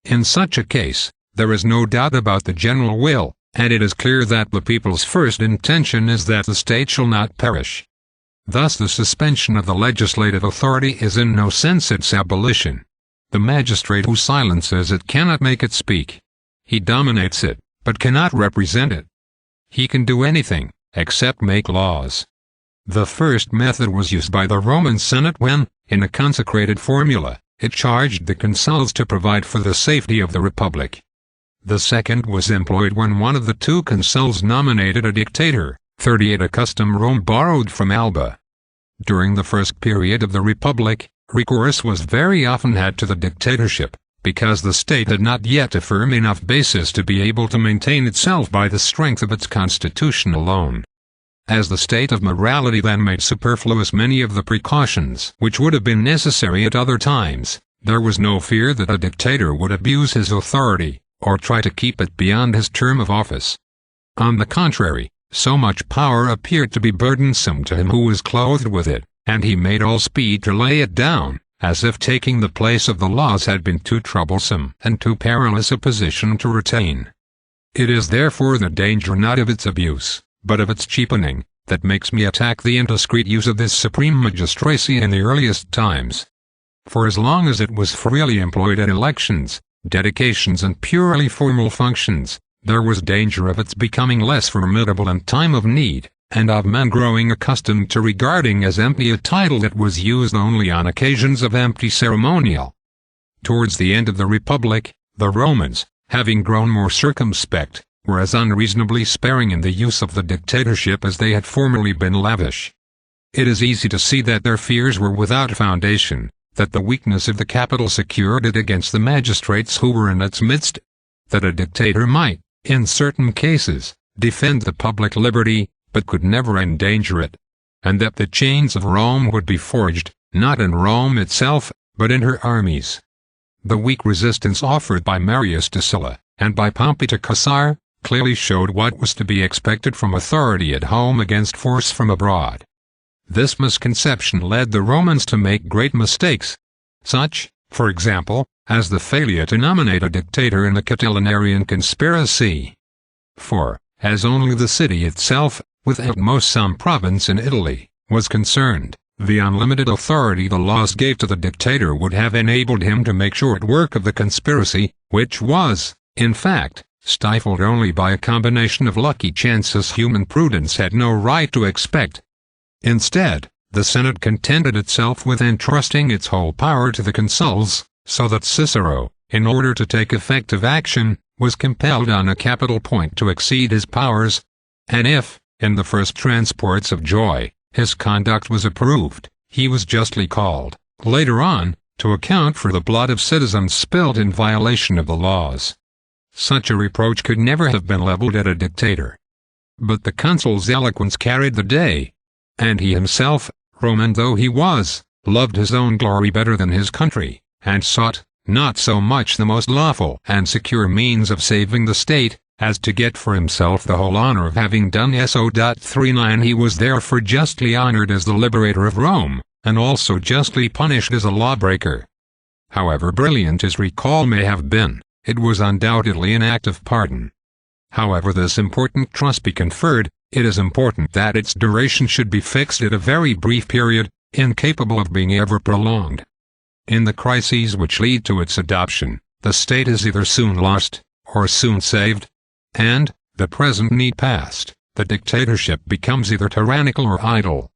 In such a case, there is no doubt about the general will, and it is clear that the people's first intention is that the state shall not perish. Thus the suspension of the legislative authority is in no sense its abolition. The magistrate who silences it cannot make it speak. He dominates it, but cannot represent it. He can do anything, except make laws. The first method was used by the Roman Senate when, in a consecrated formula, it charged the consuls to provide for the safety of the republic. The second was employed when one of the two consuls nominated a dictator, 38 a custom Rome borrowed from Alba. During the first period of the republic, recourse was very often had to the dictatorship, because the state had not yet a firm enough basis to be able to maintain itself by the strength of its constitution alone. As the state of morality then made superfluous many of the precautions which would have been necessary at other times, there was no fear that a dictator would abuse his authority, or try to keep it beyond his term of office. On the contrary, so much power appeared to be burdensome to him who was clothed with it, and he made all speed to lay it down, as if taking the place of the laws had been too troublesome and too perilous a position to retain. It is therefore the danger not of its abuse, but of its cheapening, that makes me attack the indiscreet use of this supreme magistracy in the earliest times. For as long as it was freely employed at elections, dedications and purely formal functions, there was danger of its becoming less formidable in time of need, and of men growing accustomed to regarding as empty a title that was used only on occasions of empty ceremonial. Towards the end of the Republic, the Romans, having grown more circumspect, were as unreasonably sparing in the use of the dictatorship as they had formerly been lavish. It is easy to see that their fears were without foundation, that the weakness of the capital secured it against the magistrates who were in its midst, that a dictator might, in certain cases, defend the public liberty, but could never endanger it, and that the chains of Rome would be forged, not in Rome itself, but in her armies. The weak resistance offered by Marius to Sulla, and by Pompey to Caesar, clearly showed what was to be expected from authority at home against force from abroad. This misconception led the Romans to make great mistakes, such, for example, as the failure to nominate a dictator in the Catilinarian conspiracy. For, as only the city itself, with at most some province in Italy, was concerned, the unlimited authority the laws gave to the dictator would have enabled him to make short work of the conspiracy, which was, in fact, stifled only by a combination of lucky chances human prudence had no right to expect. Instead, the Senate contented itself with entrusting its whole power to the consuls, so that Cicero, in order to take effective action, was compelled on a capital point to exceed his powers, and if, in the first transports of joy, his conduct was approved, he was justly called, later on, to account for the blood of citizens spilled in violation of the laws. Such a reproach could never have been leveled at a dictator. But the consul's eloquence carried the day, and he himself, Roman though he was, loved his own glory better than his country, and sought, not so much the most lawful and secure means of saving the state, as to get for himself the whole honor of having done so. 39 He was therefore justly honored as the liberator of Rome, and also justly punished as a lawbreaker. However brilliant his recall may have been, it was undoubtedly an act of pardon. However this important trust be conferred, it is important that its duration should be fixed at a very brief period, incapable of being ever prolonged. In the crises which lead to its adoption, the state is either soon lost, or soon saved, and, the present need past, the dictatorship becomes either tyrannical or idle.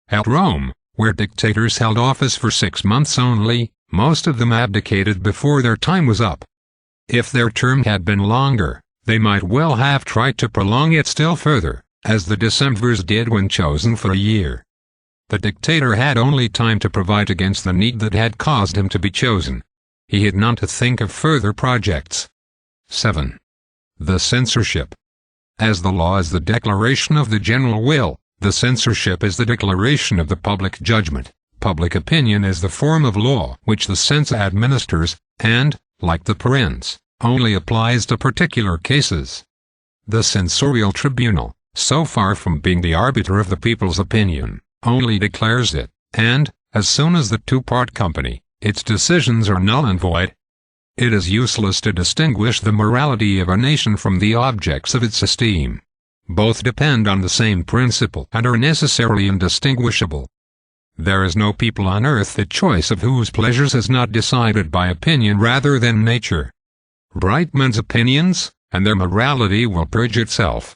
At Rome, where dictators held office for 6 months only, most of them abdicated before their time was up. If their term had been longer, they might well have tried to prolong it still further, as the decemvirs did when chosen for a year. The dictator had only time to provide against the need that had caused him to be chosen. He had none to think of further projects. 7. The censorship. As the law is the declaration of the general will, the censorship is the declaration of the public judgment. Public opinion is the form of law which the censor administers, and, like the parens, only applies to particular cases. The censorial tribunal, so far from being the arbiter of the people's opinion, only declares it, and, as soon as the two-part company, its decisions are null and void. It is useless to distinguish the morality of a nation from the objects of its esteem. Both depend on the same principle and are necessarily indistinguishable. There is no people on earth the choice of whose pleasures is not decided by opinion rather than nature. Bright men's opinions, and their morality will purge itself.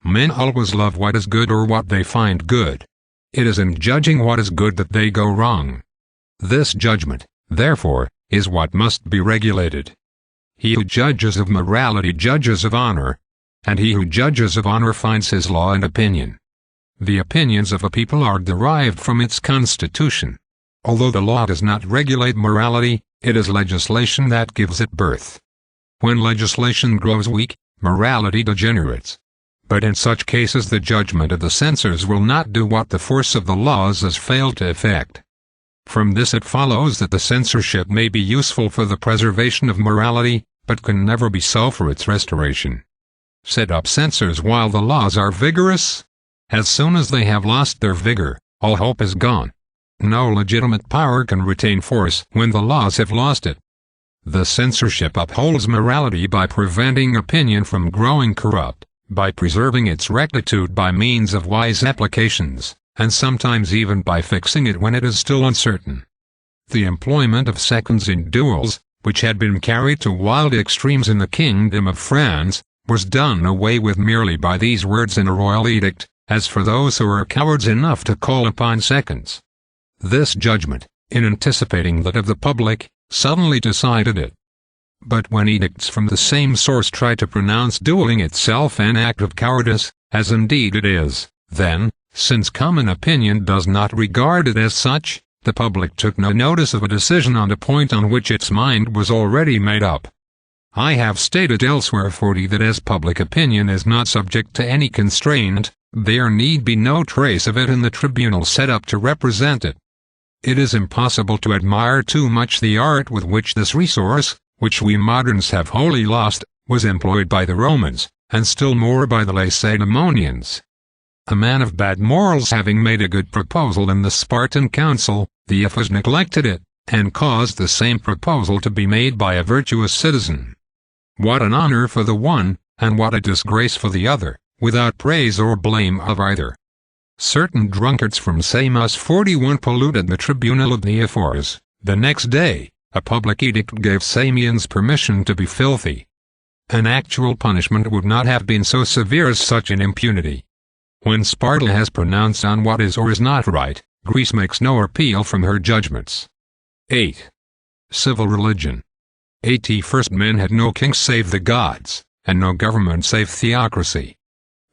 Men always love what is good or what they find good. It is in judging what is good that they go wrong. This judgment, therefore, is what must be regulated. He who judges of morality judges of honor, and he who judges of honor finds his law and opinion. The opinions of a people are derived from its constitution. Although the law does not regulate morality, it is legislation that gives it birth. When legislation grows weak, morality degenerates. But in such cases the judgment of the censors will not do what the force of the laws has failed to effect. From this it follows that the censorship may be useful for the preservation of morality, but can never be so for its restoration. Set up censors while the laws are vigorous. As soon as they have lost their vigor, all hope is gone. No legitimate power can retain force when the laws have lost it. The censorship upholds morality by preventing opinion from growing corrupt, by preserving its rectitude by means of wise applications, and sometimes even by fixing it when it is still uncertain. The employment of seconds in duels, which had been carried to wild extremes in the Kingdom of France, was done away with merely by these words in a royal edict, as for those who are cowards enough to call upon seconds. This judgment, in anticipating that of the public, suddenly decided it. But when edicts from the same source try to pronounce dueling itself an act of cowardice, as indeed it is, then, since common opinion does not regard it as such, the public took no notice of a decision on a point on which its mind was already made up. I have stated elsewhere that as public opinion is not subject to any constraint, there need be no trace of it in the tribunal set up to represent it. It is impossible to admire too much the art with which this resource, which we moderns have wholly lost, was employed by the Romans, and still more by the Lacedaemonians. A man of bad morals having made a good proposal in the Spartan council, the Ephors neglected it, and caused the same proposal to be made by a virtuous citizen. What an honor for the one, and what a disgrace for the other, without praise or blame of either. Certain drunkards from Samos 41 polluted the tribunal of the Ephors. The next day, a public edict gave Samians permission to be filthy. An actual punishment would not have been so severe as such an impunity. When Sparta has pronounced on what is or is not right, Greece makes no appeal from her judgments. 8. Civil religion. 81st Men had no king save the gods, and no government save theocracy.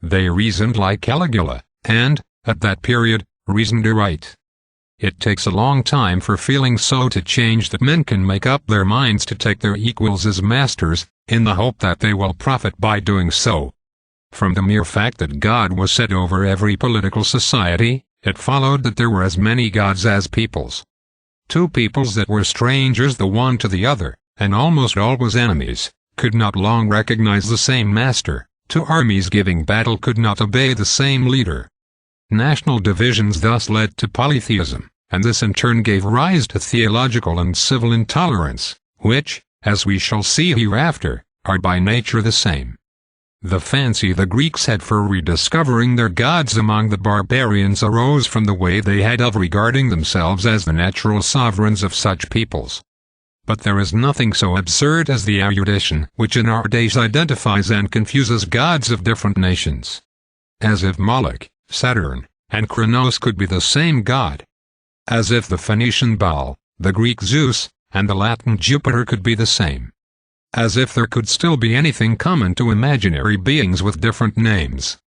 They reasoned like Caligula, and, at that period, reasoned aright. It takes a long time for feeling so to change that men can make up their minds to take their equals as masters, in the hope that they will profit by doing so. From the mere fact that God was set over every political society, it followed that there were as many gods as peoples. Two peoples that were strangers the one to the other, and almost always enemies, could not long recognize the same master. Two armies giving battle could not obey the same leader. National divisions thus led to polytheism, and this in turn gave rise to theological and civil intolerance, which, as we shall see hereafter, are by nature the same. The fancy the Greeks had for rediscovering their gods among the barbarians arose from the way they had of regarding themselves as the natural sovereigns of such peoples. But there is nothing so absurd as the erudition which in our days identifies and confuses gods of different nations. as if Moloch, Saturn, and Kronos could be the same god. As if the Phoenician Baal, the Greek Zeus, and the Latin Jupiter could be the same. As if there could still be anything common to imaginary beings with different names.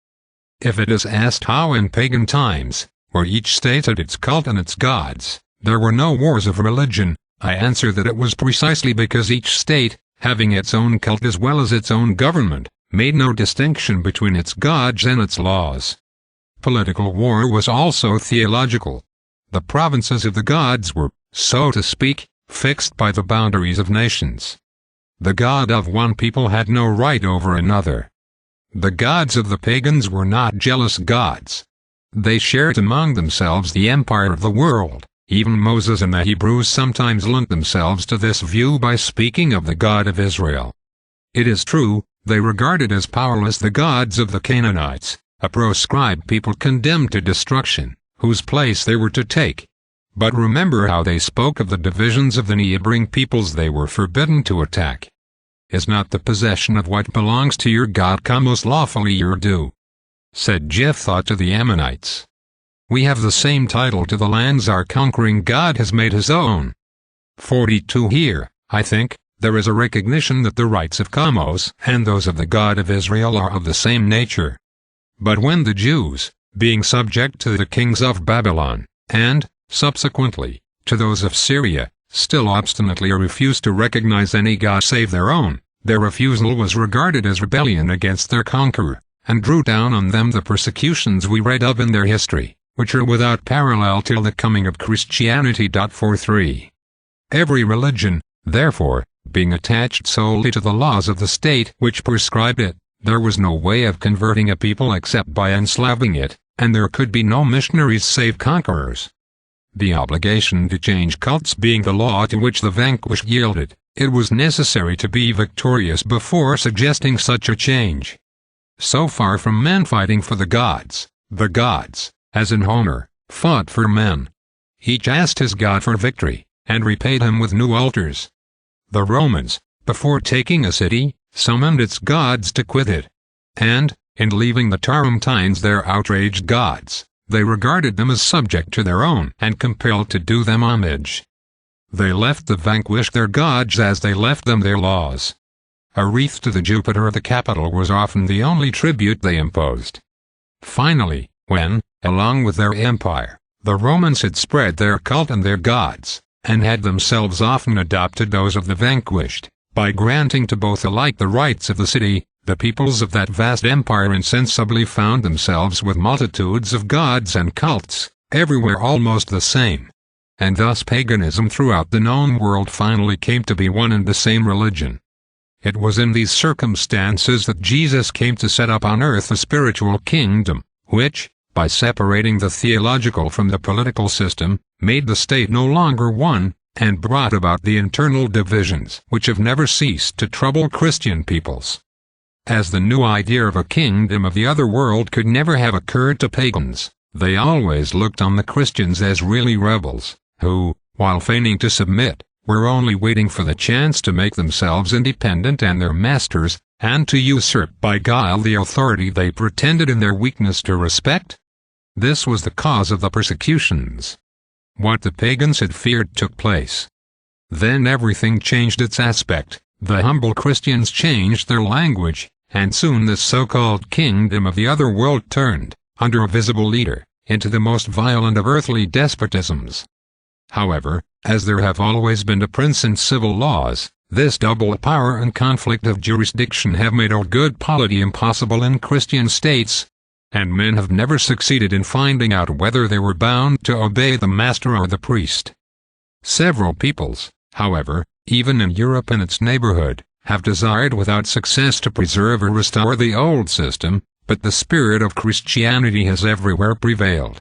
If it is asked how in pagan times, where each state had its cult and its gods, there were no wars of religion, I answer that it was precisely because each state, having its own cult as well as its own government, made no distinction between its gods and its laws. Political war was also theological. The provinces of the gods were, so to speak, fixed by the boundaries of nations. The god of one people had no right over another. The gods of the pagans were not jealous gods. They shared among themselves the empire of the world. Even Moses and the Hebrews sometimes lent themselves to this view by speaking of the God of Israel. It is true, they regarded as powerless the gods of the Canaanites, a proscribed people condemned to destruction, whose place they were to take. But remember how they spoke of the divisions of the neighboring peoples they were forbidden to attack. Is not the possession of what belongs to your God come most lawfully your due? Said Jephthah to the Ammonites. We have the same title to the lands our conquering God has made his own. 42 Here, I think, there is a recognition that the rights of Chamos and those of the God of Israel are of the same nature. But when the Jews, being subject to the kings of Babylon, and, subsequently, to those of Syria, still obstinately refused to recognize any god save their own, their refusal was regarded as rebellion against their conqueror, and drew down on them the persecutions we read of in their history, which are without parallel till the coming of Christianity. 43. Every religion, therefore, being attached solely to the laws of the state which prescribed it, there was no way of converting a people except by enslaving it, and there could be no missionaries save conquerors. The obligation to change cults being the law to which the vanquished yielded, it was necessary to be victorious before suggesting such a change. So far from men fighting for the gods, as in Homer, fought for men. Each asked his god for victory, and repaid him with new altars. The Romans, before taking a city, summoned its gods to quit it. And, in leaving the Tarentines their outraged gods, they regarded them as subject to their own and compelled to do them homage. They left the vanquished their gods as they left them their laws. A wreath to the Jupiter of the capital was often the only tribute they imposed. Finally, when, along with their empire, the Romans had spread their cult and their gods, and had themselves often adopted those of the vanquished, by granting to both alike the rights of the city, the peoples of that vast empire insensibly found themselves with multitudes of gods and cults, everywhere almost the same. And thus paganism throughout the known world finally came to be one and the same religion. It was in these circumstances that Jesus came to set up on earth a spiritual kingdom, which, by separating the theological from the political system, made the state no longer one, and brought about the internal divisions which have never ceased to trouble Christian peoples. As the new idea of a kingdom of the other world could never have occurred to pagans, they always looked on the Christians as really rebels, who, while feigning to submit, were only waiting for the chance to make themselves independent and their masters, and to usurp by guile the authority they pretended in their weakness to respect. This was the cause of the persecutions. What the pagans had feared took place. Then everything changed its aspect. The humble Christians changed their language, and soon this so-called kingdom of the other world turned, under a visible leader, into the most violent of earthly despotisms. However, as there have always been a prince in civil laws, this double power and conflict of jurisdiction have made all good polity impossible in Christian states, and men have never succeeded in finding out whether they were bound to obey the master or the priest. Several peoples, however, even in Europe and its neighborhood, have desired without success to preserve or restore the old system, but the spirit of Christianity has everywhere prevailed.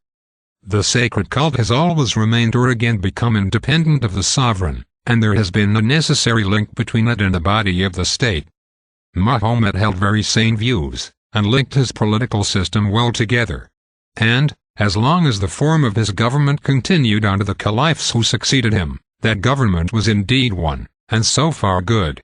The sacred cult has always remained or again become independent of the sovereign, and there has been a necessary link between it and the body of the state. Mahomet held very sane views, and linked his political system well together. And, as long as the form of his government continued under the caliphs who succeeded him, that government was indeed one, and so far good.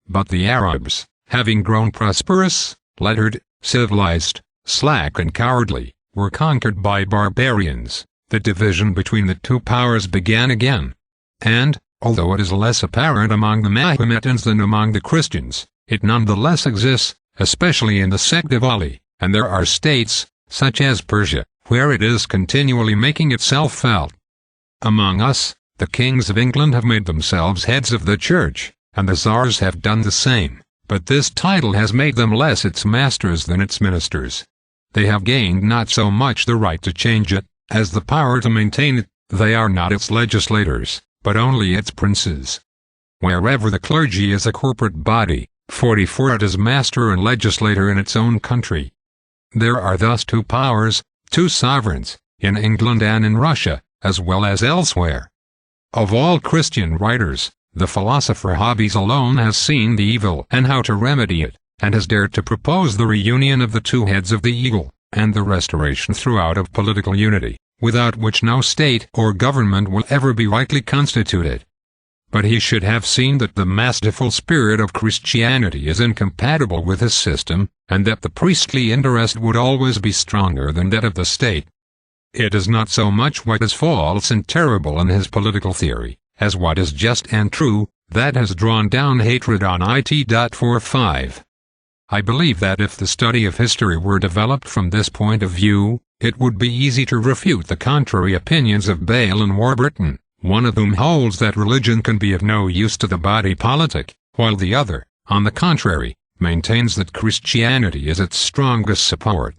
But the Arabs, having grown prosperous, lettered, civilized, slack and cowardly, were conquered by barbarians, the division between the two powers began again. And, although it is less apparent among the Mahometans than among the Christians, it nonetheless exists, especially in the sect of Ali, and there are states, such as Persia, where it is continually making itself felt. Among us, the kings of England have made themselves heads of the church, and the czars have done the same, but this title has made them less its masters than its ministers. They have gained not so much the right to change it, as the power to maintain it. They are not its legislators, but only its princes. Wherever the clergy is a corporate body, 44 it is master and legislator in its own country. There are thus two powers, two sovereigns, in England and in Russia, as well as elsewhere. Of all Christian writers, the philosopher Hobbes alone has seen the evil and how to remedy it, and has dared to propose the reunion of the two heads of the eagle, and the restoration throughout of political unity, without which no state or government will ever be rightly constituted. But he should have seen that the masterful spirit of Christianity is incompatible with his system, and that the priestly interest would always be stronger than that of the state. It is not so much what is false and terrible in his political theory, as what is just and true, that has drawn down hatred on it. 45. I believe that if the study of history were developed from this point of view, it would be easy to refute the contrary opinions of Bale and Warburton, one of whom holds that religion can be of no use to the body politic, while the other, on the contrary, maintains that Christianity is its strongest support.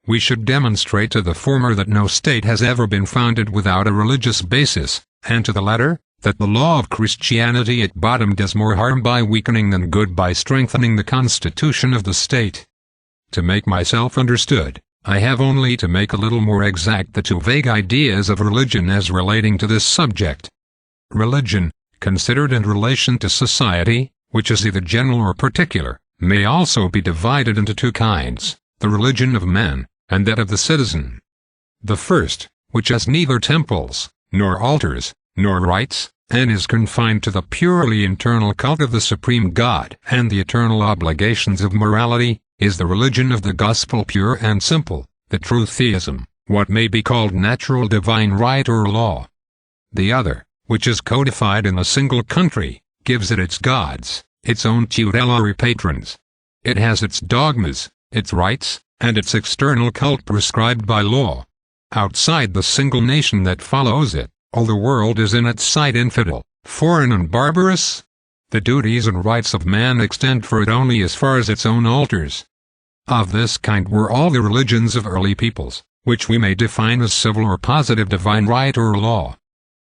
We should demonstrate to the former that no state has ever been founded without a religious basis, and to the latter, that the law of Christianity at bottom does more harm by weakening than good by strengthening the constitution of the state. To make myself understood, I have only to make a little more exact the two vague ideas of religion as relating to this subject. Religion, considered in relation to society, which is either general or particular, may also be divided into two kinds, the religion of men, and that of the citizen. The first, which has neither temples, nor altars, nor rites, and is confined to the purely internal cult of the supreme God and the eternal obligations of morality, is the religion of the gospel, pure and simple, the true theism, what may be called natural divine right or law. The other, which is codified in a single country, gives it its gods, its own tutelary patrons. It has its dogmas, its rites, and its external cult prescribed by law. Outside the single nation that follows it, all the world is in its sight infidel, foreign and barbarous. The duties and rights of man extend for it only as far as its own altars. Of this kind were all the religions of early peoples, which we may define as civil or positive divine right or law.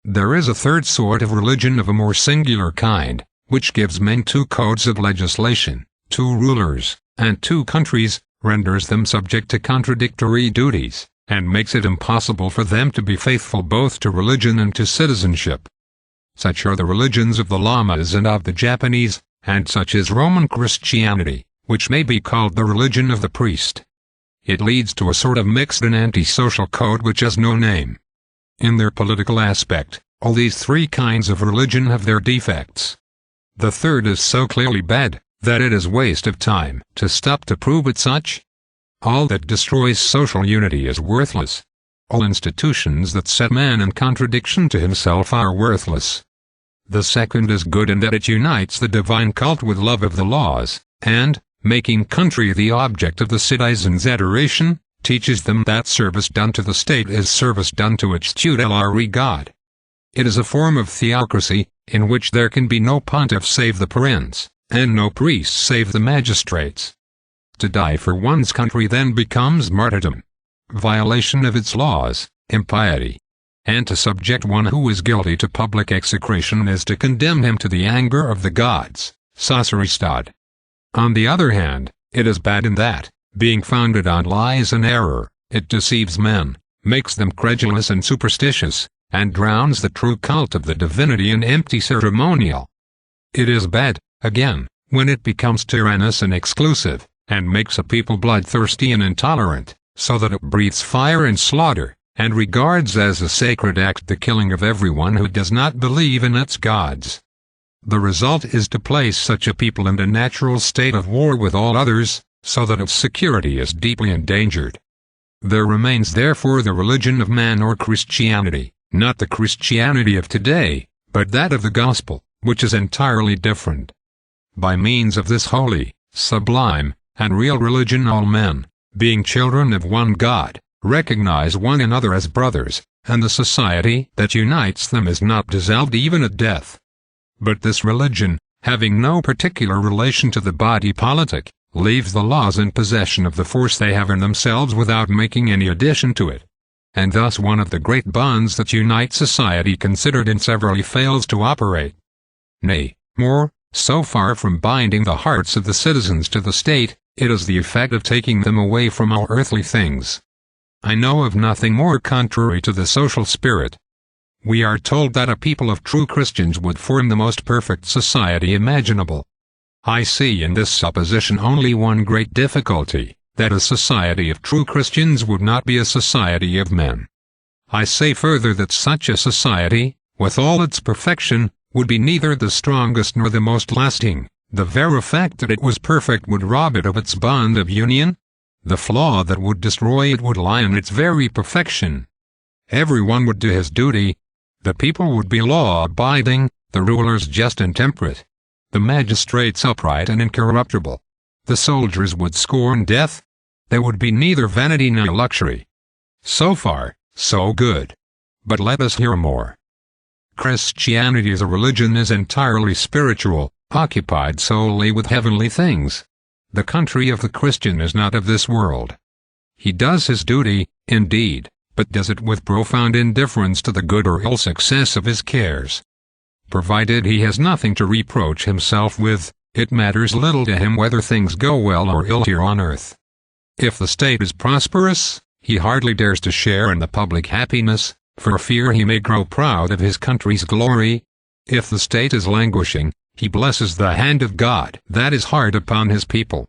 There is a third sort of religion of a more singular kind, which gives men two codes of legislation, two rulers, and two countries, renders them subject to contradictory duties, and makes it impossible for them to be faithful both to religion and to citizenship. Such are the religions of the Lamas and of the Japanese, and such is Roman Christianity, which may be called the religion of the priest. It leads to a sort of mixed and anti-social code which has no name. In their political aspect, all these three kinds of religion have their defects. The third is so clearly bad, that it is waste of time to stop to prove it such. All that destroys social unity is worthless. All institutions that set man in contradiction to himself are worthless. The second is good in that it unites the divine cult with love of the laws, and, making country the object of the citizens' adoration, teaches them that service done to the state is service done to its tutelary God. It is a form of theocracy, in which there can be no pontiff save the prince, and no priest save the magistrates. To die for one's country then becomes martyrdom, violation of its laws, impiety. And to subject one who is guilty to public execration is to condemn him to the anger of the gods, Censorship. On the other hand, it is bad in that, being founded on lies and error, it deceives men, makes them credulous and superstitious, and drowns the true cult of the divinity in empty ceremonial. It is bad, again, when it becomes tyrannous and exclusive, and makes a people bloodthirsty and intolerant, so that it breathes fire and slaughter, and regards as a sacred act the killing of everyone who does not believe in its gods. The result is to place such a people in a natural state of war with all others, so that its security is deeply endangered. There remains therefore the religion of man, or Christianity, not the Christianity of today, but that of the gospel, which is entirely different. By means of this holy, sublime, and real religion all men, being children of one God, recognize one another as brothers, and the society that unites them is not dissolved even at death. But this religion, having no particular relation to the body politic, leaves the laws in possession of the force they have in themselves without making any addition to it. And thus one of the great bonds that unite society considered inseverably fails to operate. Nay, more, so far from binding the hearts of the citizens to the state, it is the effect of taking them away from all earthly things. I know of nothing more contrary to the social spirit. We are told that a people of true Christians would form the most perfect society imaginable. I see in this supposition only one great difficulty, that a society of true Christians would not be a society of men. I say further that such a society, with all its perfection, would be neither the strongest nor the most lasting. The very fact that it was perfect would rob it of its bond of union. The flaw that would destroy it would lie in its very perfection. Everyone would do his duty. The people would be law-abiding, the rulers just and temperate, the magistrates upright and incorruptible. The soldiers would scorn death. There would be neither vanity nor luxury. So far, so good. But let us hear more. Christianity as a religion is entirely spiritual, occupied solely with heavenly things. The country of the Christian is not of this world. He does his duty, indeed, but does it with profound indifference to the good or ill success of his cares. Provided he has nothing to reproach himself with, it matters little to him whether things go well or ill here on earth. If the state is prosperous, he hardly dares to share in the public happiness, for fear he may grow proud of his country's glory. If the state is languishing, he blesses the hand of God that is hard upon his people.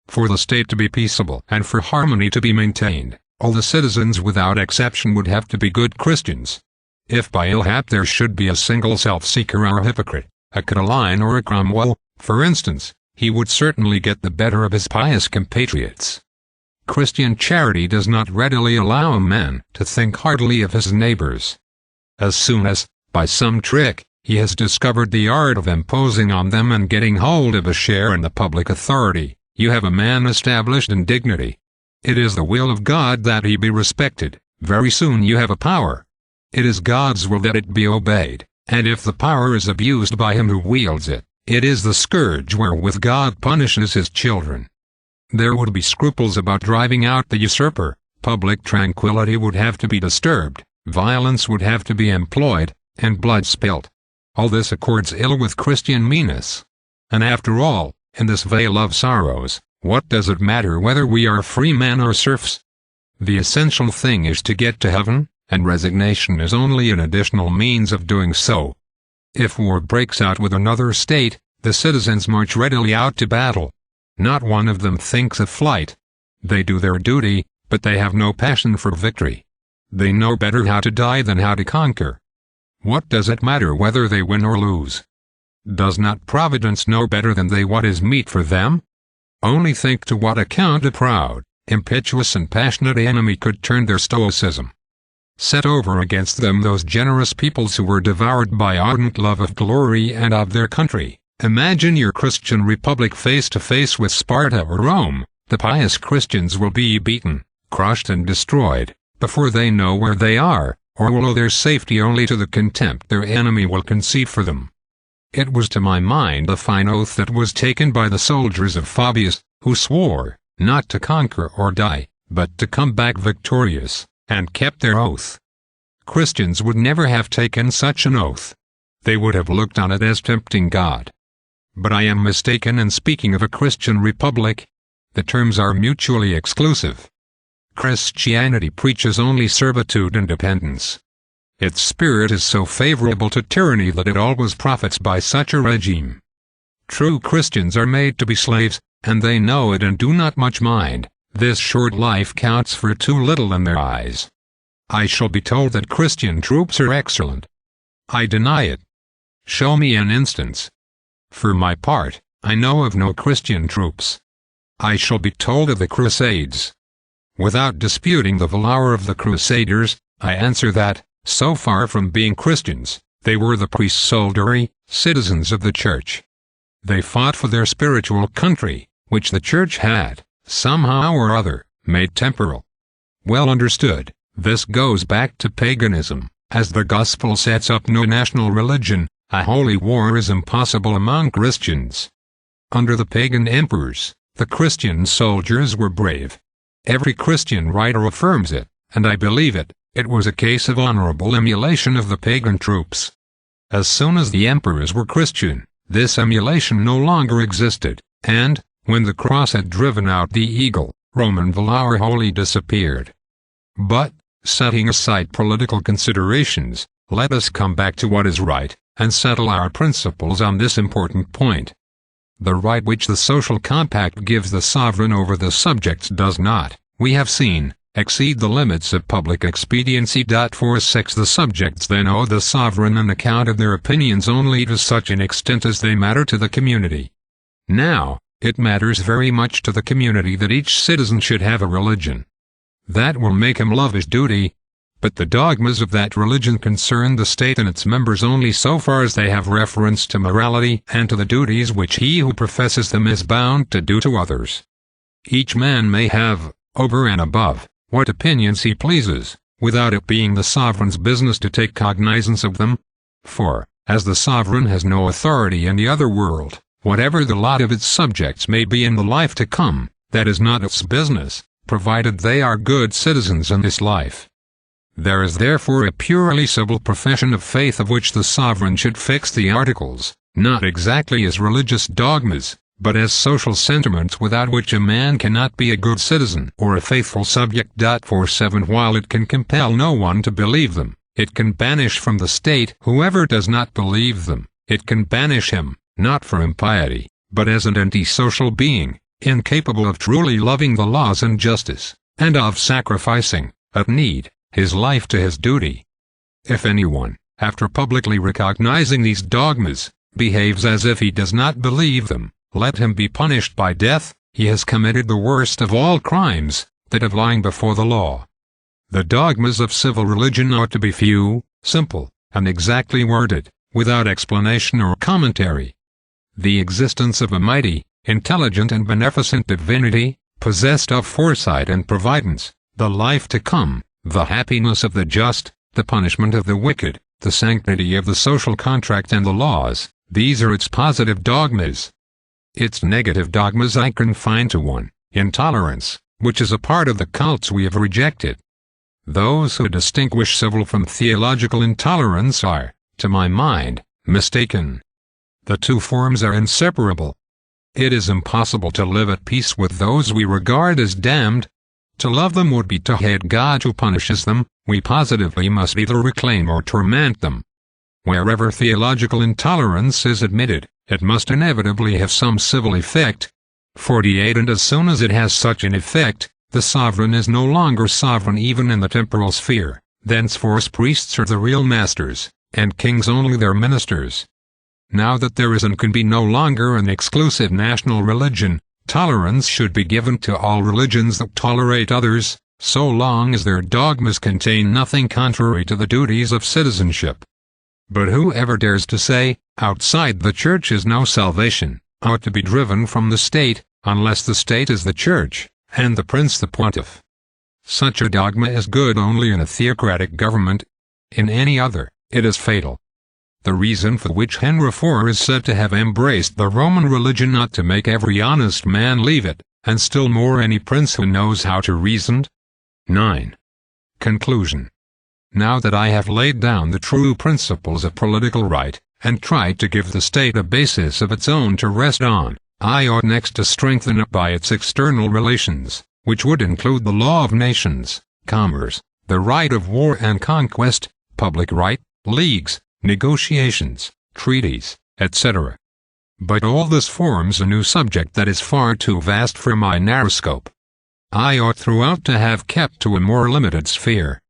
For the state to be peaceable and for harmony to be maintained, all the citizens without exception would have to be good Christians. If by ill hap there should be a single self-seeker or a hypocrite, a Catiline or a Cromwell, for instance, he would certainly get the better of his pious compatriots. Christian charity does not readily allow a man to think heartily of his neighbors. As soon as, by some trick, he has discovered the art of imposing on them and getting hold of a share in the public authority, you have a man established in dignity. It is the will of God that he be respected. Very soon you have a power. It is God's will that it be obeyed, and if the power is abused by him who wields it, it is the scourge wherewith God punishes his children. There would be scruples about driving out the usurper, public tranquility would have to be disturbed, violence would have to be employed, and blood spilt. All this accords ill with Christian meanness. And after all, in this vale of sorrows, what does it matter whether we are free men or serfs? The essential thing is to get to heaven, and resignation is only an additional means of doing so. If war breaks out with another state, the citizens march readily out to battle. Not one of them thinks of flight. They do their duty, but they have no passion for victory. They know better how to die than how to conquer. What does it matter whether they win or lose? Does not Providence know better than they what is meet for them? Only think to what account a proud, impetuous and passionate enemy could turn their stoicism. Set over against them those generous peoples who were devoured by ardent love of glory and of their country. Imagine your Christian republic face to face with Sparta or Rome. The pious Christians will be beaten, crushed and destroyed, before they know where they are, or will owe their safety only to the contempt their enemy will conceive for them. It was to my mind a fine oath that was taken by the soldiers of Fabius, who swore, not to conquer or die, but to come back victorious, and kept their oath. Christians would never have taken such an oath. They would have looked on it as tempting God. But I am mistaken in speaking of a Christian republic. The terms are mutually exclusive. Christianity preaches only servitude and dependence. Its spirit is so favorable to tyranny that it always profits by such a regime. True Christians are made to be slaves, and they know it and do not much mind. This short life counts for too little in their eyes. I shall be told that Christian troops are excellent. I deny it. Show me an instance. For my part, I know of no Christian troops. I shall be told of the Crusades. Without disputing the valor of the Crusaders, I answer that, so far from being Christians, they were the pre-soldiery citizens of the Church. They fought for their spiritual country, which the Church had, somehow or other, made temporal. Well understood, this goes back to paganism. As the Gospel sets up no national religion, a holy war is impossible among Christians. Under the pagan emperors, the Christian soldiers were brave. Every Christian writer affirms it, and I believe it. It was a case of honorable emulation of the pagan troops. As soon as the emperors were Christian, this emulation no longer existed, and, when the cross had driven out the eagle, Roman valor wholly disappeared. But, setting aside political considerations, let us come back to what is right, and settle our principles on this important point. The right which the social compact gives the sovereign over the subjects does not, we have seen, exceed the limits of public expediency. 46 The subjects then owe the sovereign an account of their opinions only to such an extent as they matter to the community. Now, it matters very much to the community that each citizen should have a religion. That will make him love his duty, but the dogmas of that religion concern the state and its members only so far as they have reference to morality and to the duties which he who professes them is bound to do to others. Each man may have, over and above, what opinions he pleases, without it being the sovereign's business to take cognizance of them. For, as the sovereign has no authority in the other world, whatever the lot of its subjects may be in the life to come, that is not its business, provided they are good citizens in this life. There is therefore a purely civil profession of faith of which the sovereign should fix the articles, not exactly as religious dogmas, but as social sentiments without which a man cannot be a good citizen or a faithful subject. 47 While it can compel no one to believe them, it can banish from the state whoever does not believe them. It can banish him, not for impiety, but as an antisocial being, incapable of truly loving the laws and justice, and of sacrificing, at need, his life to his duty. If anyone, after publicly recognizing these dogmas, behaves as if he does not believe them, let him be punished by death. He has committed the worst of all crimes, that of lying before the law. The dogmas of civil religion ought to be few, simple, and exactly worded, without explanation or commentary. The existence of a mighty, intelligent and beneficent divinity, possessed of foresight and providence, the life to come, the happiness of the just, the punishment of the wicked, the sanctity of the social contract and the laws, these are its positive dogmas. Its negative dogmas I confine to one, intolerance, which is a part of the cults we have rejected. Those who distinguish civil from theological intolerance are, to my mind, mistaken. The two forms are inseparable. It is impossible to live at peace with those we regard as damned. To love them would be to hate God who punishes them. We positively must either reclaim or torment them. Wherever theological intolerance is admitted, it must inevitably have some civil effect. 48 And as soon as it has such an effect, the sovereign is no longer sovereign even in the temporal sphere. Thenceforth priests are the real masters, and kings only their ministers. Now that there is and can be no longer an exclusive national religion, tolerance should be given to all religions that tolerate others, so long as their dogmas contain nothing contrary to the duties of citizenship. But whoever dares to say, outside the Church is no salvation, ought to be driven from the state, unless the state is the Church, and the prince the pontiff. Such a dogma is good only in a theocratic government. In any other, it is fatal. The reason for which Henry IV is said to have embraced the Roman religion ought to make every honest man leave it, and still more any prince who knows how to reason. 9. Conclusion. Now that I have laid down the true principles of political right, and tried to give the state a basis of its own to rest on, I ought next to strengthen it by its external relations, which would include the law of nations, commerce, the right of war and conquest, public right, leagues, negotiations, treaties, etc. But all this forms a new subject that is far too vast for my narrow scope. I ought throughout to have kept to a more limited sphere.